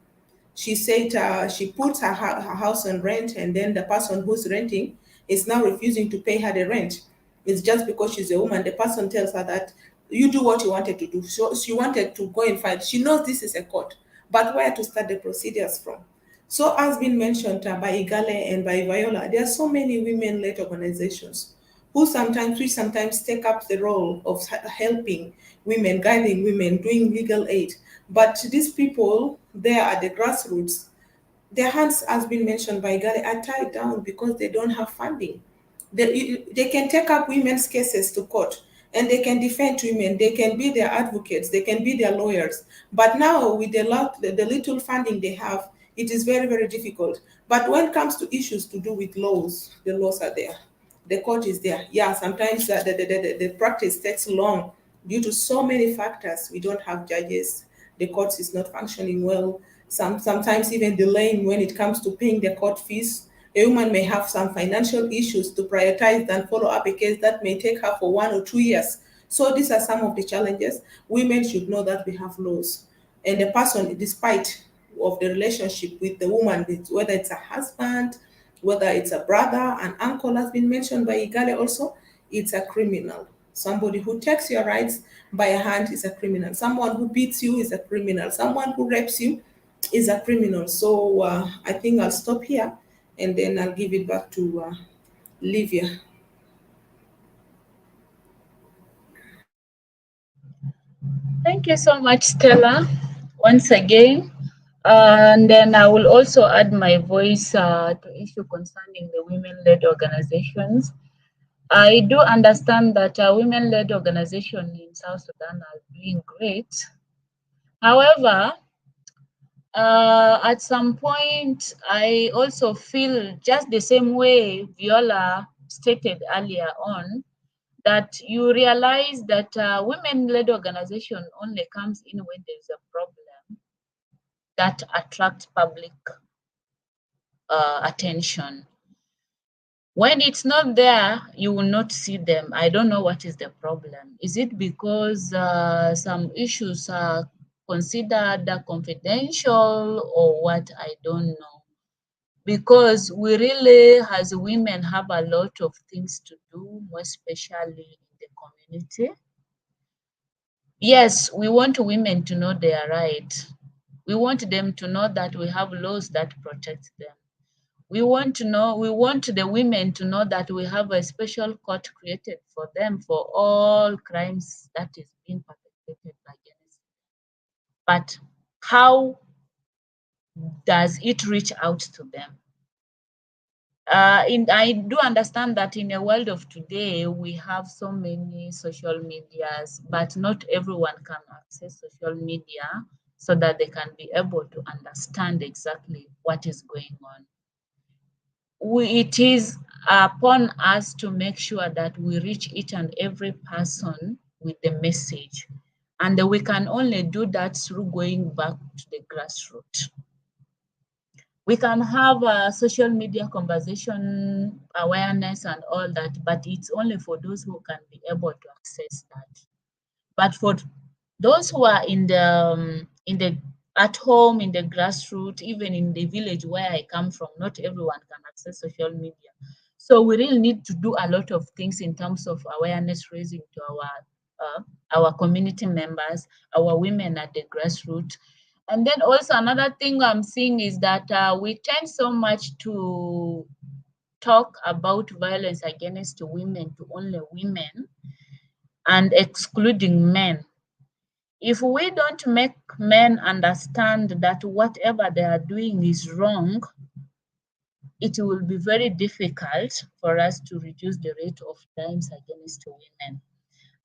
She said she puts her house on rent, and then the person who's renting is now refusing to pay her the rent. It's just because she's a woman. The person tells her that you do what you wanted to do. So she wanted to go and file. She knows this is a court, but where to start the procedures from? So, as been mentioned by Igale and by Viola, there are so many women-led organizations we sometimes take up the role of helping women, guiding women, doing legal aid. But these people there at the grassroots, their hands, as been mentioned by Gali, are tied down because they don't have funding. They can take up women's cases to court and they can defend women, they can be their advocates, they can be their lawyers. But now, with the little funding they have, it is very, very difficult. But when it comes to issues to do with laws, the laws are there. The court is there. Yeah, sometimes the practice takes long due to so many factors. We don't have judges, the courts is not functioning well. Sometimes even delaying when it comes to paying the court fees. A woman may have some financial issues to prioritize and follow up a case that may take her for 1 or 2 years. So these are some of the challenges. Women should know that we have laws. And the person, despite of the relationship with the woman, whether it's a husband, whether it's a brother, an uncle has been mentioned by Igale also, it's a criminal. Somebody who takes your rights by a hand is a criminal. Someone who beats you is a criminal. Someone who rapes you is a criminal. So I think I'll stop here and then I'll give it back to Livia.
Thank you so much, Stella, once again. And then I will also add my voice to issue concerning the women-led organizations. I do understand that women-led organizations in South Sudan are doing great. However, at some point, I also feel just the same way Viola stated earlier on, that you realize that women-led organization only comes in when there is a problem that attracts public attention. When it's not there, you will not see them. I don't know what is the problem. Is it because some issues are considered confidential or what? I don't know. Because we really, as women, have a lot of things to do, more especially in the community. Yes, we want women to know their right. We want them to know that we have laws that protect them. We want the women to know that we have a special court created for them for all crimes that is being perpetrated against them. But how does it reach out to them? I do understand that in a world of today, we have so many social medias, but not everyone can access social media so that they can be able to understand exactly what is going on. It is upon us to make sure that we reach each and every person with the message. And we can only do that through going back to the grassroots. We can have a social media conversation awareness and all that, but it's only for those who can be able to access that. But for those who are in the at home, in the grassroots, even in the village where I come from, not everyone can access social media. So we really need to do a lot of things in terms of awareness raising to our community members, our women at the grassroots. And then also another thing I'm seeing is that we tend so much to talk about violence against women to only women and excluding men. If we don't make men understand that whatever they are doing is wrong, it will be very difficult for us to reduce the rate of crimes against women.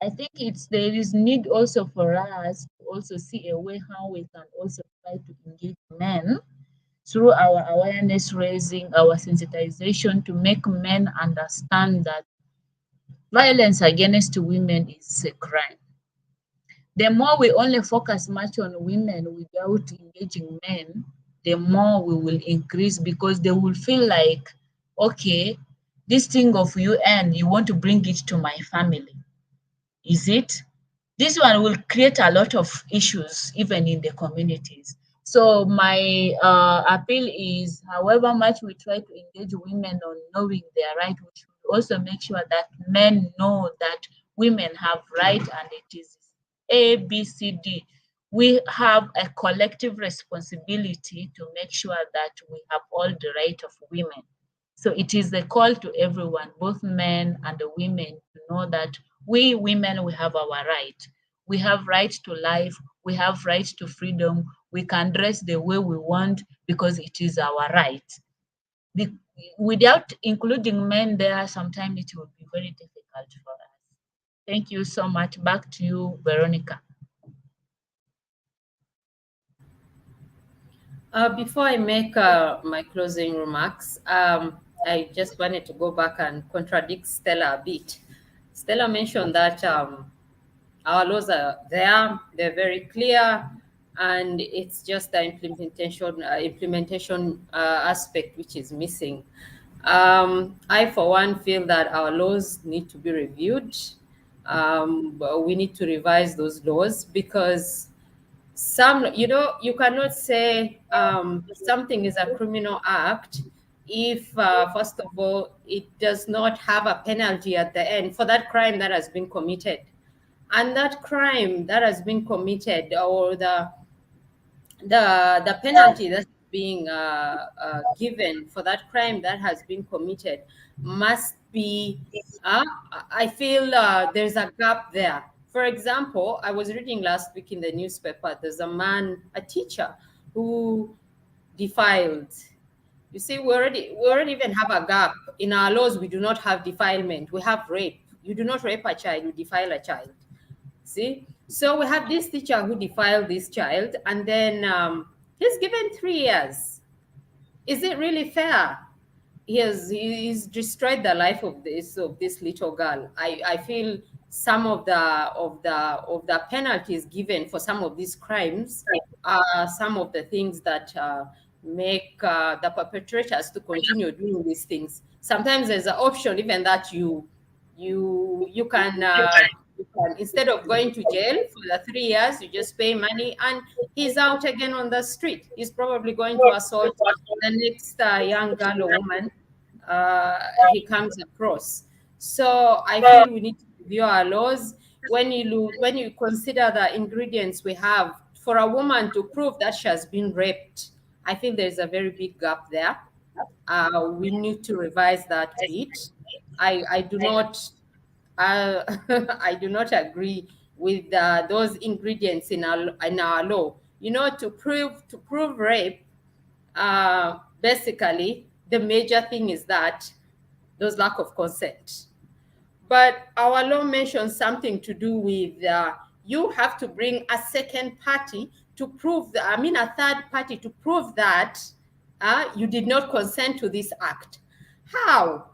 I think there is need also for us to also see a way how we can also try to engage men through our awareness raising, our sensitization to make men understand that violence against women is a crime. The more we only focus much on women without engaging men, the more we will increase because they will feel like, okay, this thing of UN, you want to bring it to my family. Is it? This one will create a lot of issues even in the communities. So my appeal is, however much we try to engage women on knowing their right, we should also make sure that men know that women have right and it is A, B, C, D. We have a collective responsibility to make sure that we have all the right of women. So it is a call to everyone, both men and the women, to know that we women, we have our right. We have right to life. We have right to freedom. We can dress the way we want because it is our right. Without including men there, sometimes it will be very difficult for us. Thank you so much. Back to you, Veronica.
Before I make my closing remarks, I just wanted to go back and contradict Stella a bit. Stella mentioned that our laws are there; they're very clear, and it's just the implementation aspect which is missing. I, for one, feel that our laws need to be reviewed. But we need to revise those laws because you cannot say something is a criminal act if first of all it does not have a penalty at the end for that crime that has been committed, and that crime that has been committed, or the penalty that's being given for that crime that has been committed must be I feel there's a gap there. For example, I was reading last week in the newspaper, there's a man, a teacher, who defiled. You see, we already even have a gap in our laws. We do not have defilement, we have rape. You do not rape a child, you defile a child. See, so we have this teacher who defiled this child, and then he's given 3 years. Is it really fair? He's destroyed the life of this little girl. I feel some of the penalties given for some of these crimes are some of the things that make the perpetrators to continue doing these things. Sometimes there's an option even that you can instead of going to jail for the 3 years, you just pay money and he's out again on the street. He's probably going to assault the next young girl or woman he comes across. So I feel we need to review our laws. When you consider the ingredients we have for a woman to prove that she has been raped, I feel there's a very big gap there. We need to revise that bit. I do not I do not agree with those ingredients in our law. To prove rape, basically the major thing is that there's lack of consent. But our law mentions something to do with you have to bring a second party to prove a third party to prove that you did not consent to this act. How?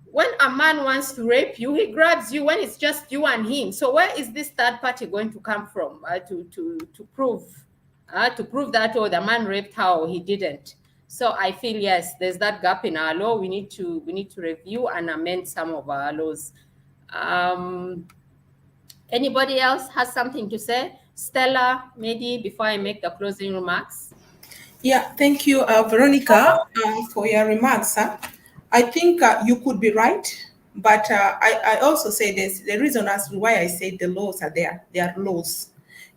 When a man wants to rape you, he grabs you when it's just you and him. So where is this third party going to come from to prove that the man raped her or he didn't? So I feel yes, there's that gap in our law. We need to review and amend some of our laws. Anybody else has something to say? Stella, maybe before I make the closing remarks.
Yeah, thank you, Veronica, for your remarks. I think you could be right, but I also say this, the reason as to why I say the laws are there. They are laws.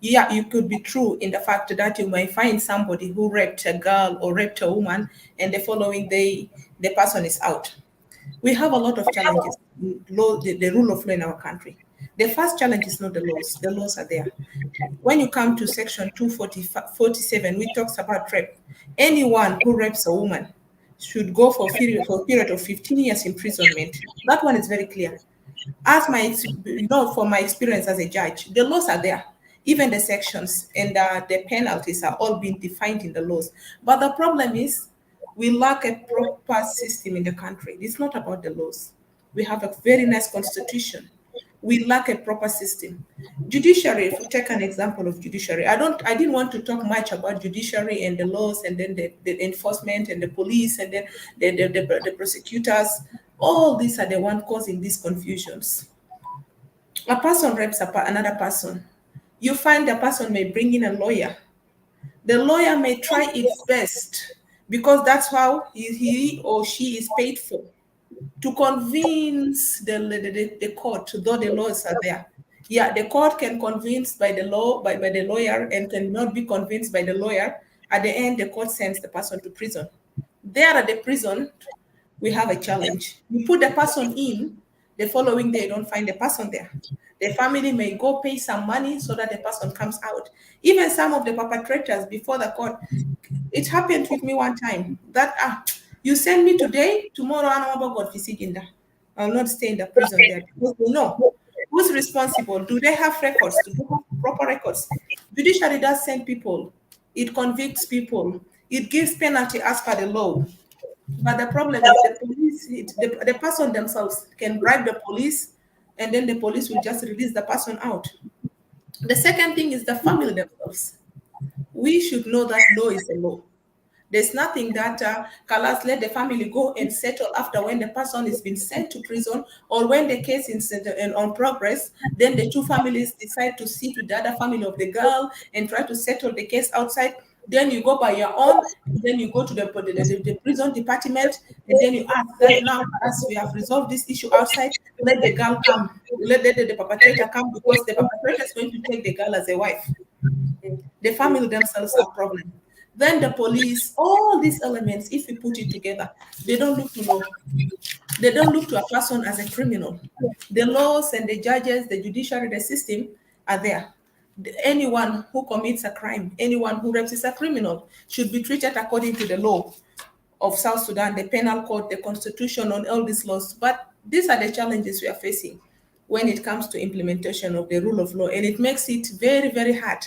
Yeah, you could be true in the fact that you might find somebody who raped a girl or raped a woman, and the following day the person is out. We have a lot of challenges, the rule of law in our country. The first challenge is not the laws. The laws are there. When you come to section 247, which talks about rape, anyone who rapes a woman should go for a period of 15 years imprisonment. That one is very clear. From my experience as a judge, the laws are there. Even the sections and the penalties are all being defined in the laws. But the problem is we lack a proper system in the country. It's not about the laws. We have a very nice constitution. We lack a proper system. Judiciary, if we take an example of judiciary, I didn't want to talk much about judiciary and the laws and then the enforcement and the police and then the prosecutors. All these are the ones causing these confusions. A person rapes another person. You find the person may bring in a lawyer. The lawyer may try its best because that's how he or she is paid for, to convince the court, though the laws are there. Yeah, the court can convince by the lawyer and cannot be convinced by the lawyer. At the end, the court sends the person to prison. There at the prison, we have a challenge. You put the person in, the following day, don't find the person there. The family may go pay some money so that the person comes out. Even some of the perpetrators before the court, it happened with me one time that you send me today, tomorrow I will not stay in the prison there because we know who's responsible. Do they have records? Do they have proper records? Judiciary does send people. It convicts people. It gives penalty as per the law. But the problem is the police, the person themselves can bribe the police, and then the police will just release the person out. The second thing is the family themselves. We should know that law is a law. There's nothing that Kalas let the family go and settle after when the person has been sent to prison or when the case is on progress. Then the two families decide to sit with the other family of the girl and try to settle the case outside. Then you go by your own, and then you go to the prison department, and then you ask that now, as we have resolved this issue outside, let the girl come, let the perpetrator come because the perpetrator is going to take the girl as a wife. The family themselves are problem. Then the police, all these elements, if we put it together, they don't look to law. They don't look to a person as a criminal. The laws and the judges, the judiciary, the system are there. Anyone who commits a crime, anyone who rapes is a criminal, should be treated according to the law of South Sudan, the penal code, the constitution, on all these laws. But these are the challenges we are facing when it comes to implementation of the rule of law. And it makes it very, very hard.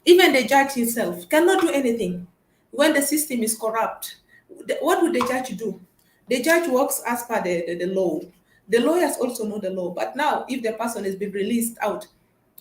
Even the judge himself cannot do anything when the system is corrupt. What would the judge do? The judge works as per the law. The lawyers also know the law. But now, if the person has been released out,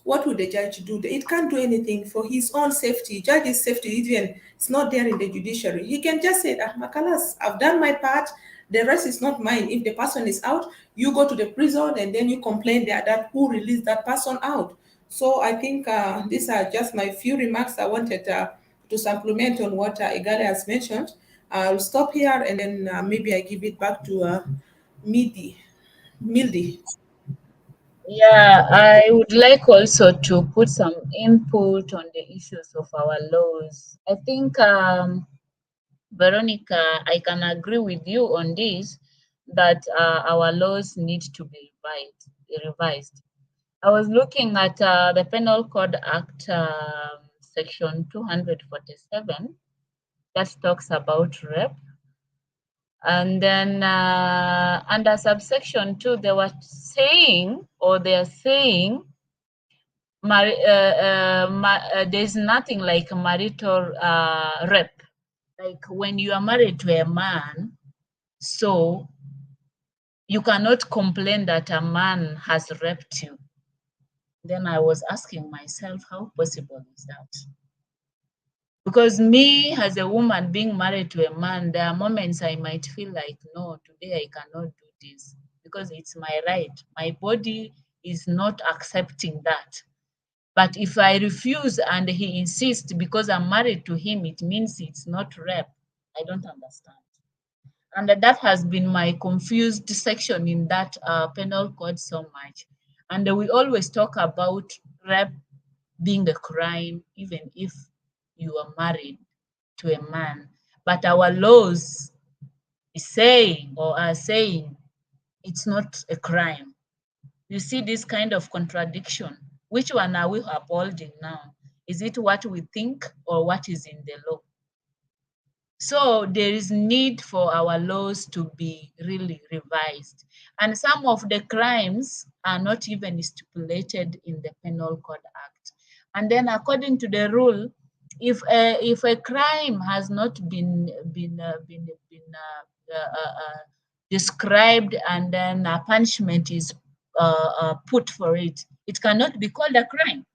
what would the judge do? It can't do anything for his own safety. Judge's safety, even it's not there in the judiciary. He can just say, Makalas, I've done my part. The rest is not mine. If the person is out, you go to the prison and then you complain there that who released that person out. So I think these are just my few remarks I wanted to supplement on what Igale has mentioned. I'll stop here and then maybe I give it back to Mildy.
Yeah, I would like also to put some input on the issues of our laws. I think, Veronica, I can agree with you on this, that our laws need to be revised. I was looking at the Penal Code Act, Section 247, that talks about rape. And then under subsection 2, they are saying there's nothing like marital rape. Like when you are married to a man, so you cannot complain that a man has raped you. Then I was asking myself, how possible is that? Because me, as a woman being married to a man, there are moments I might feel like, no, today I cannot do this because it's my right. My body is not accepting that. But if I refuse and he insists because I'm married to him, it means it's not rape. I don't understand. And that has been my confused section in that penal code so much. And we always talk about rape being a crime, even if you are married to a man. But our laws are saying it's not a crime. You see this kind of contradiction. Which one are we upholding now? Is it what we think or what is in the law? So there is need for our laws to be really revised. And some of the crimes are not even stipulated in the Penal Code Act. And then according to the rule, if a crime has not been described and then a punishment is put for it, it cannot be called a crime.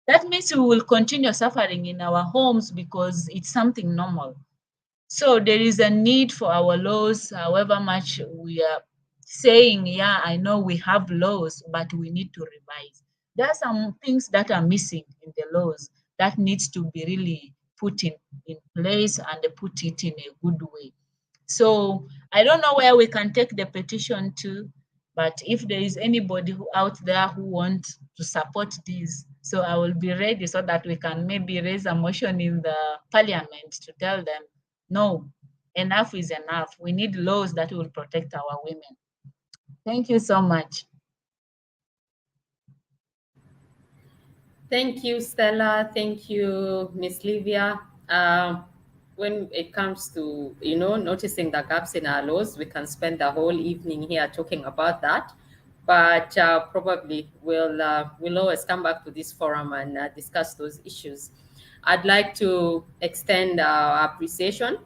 That means we will continue suffering in our homes because it's something normal. So there is a need for our laws, however much we are saying, yeah, I know we have laws, but we need to revise. There are some things that are missing in the laws that needs to be really put in place and put it in a good way. So I don't know where we can take the petition to, but if there is anybody out there who wants to support this, so I will be ready so that we can maybe raise a motion in the parliament to tell them, no, enough is enough. We need laws that will protect our women. Thank you so much.
Thank you, Stella. Thank you, Miss Livia. When it comes to, noticing the gaps in our laws, we can spend the whole evening here talking about that. But probably we'll always come back to this forum and discuss those issues. I'd like to extend our appreciation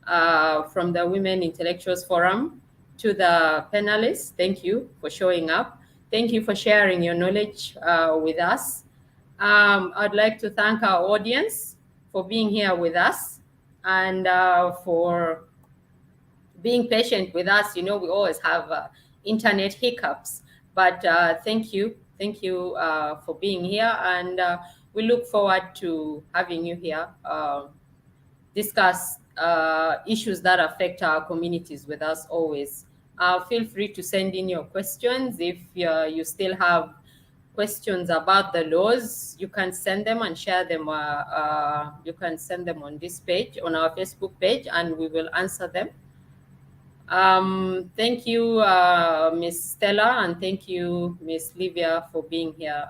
from the Women Intellectuals Forum to the panelists. Thank you for showing up. Thank you for sharing your knowledge with us. I'd like to thank our audience for being here with us and for being patient with us. We always have internet hiccups, but thank you for being here, and we look forward to having you here discuss issues that affect our communities with us always. Feel free to send in your questions. If you still have questions about the laws, you can send them and share them. You can send them on this page, on our Facebook page, and we will answer them. Thank you, Miss Stella, and thank you, Miss Livia, for being here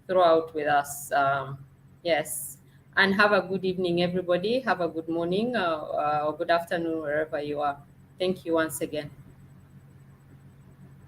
throughout with us. Yes, and have a good evening, everybody. Have a good morning or good afternoon, wherever you are. Thank you once again.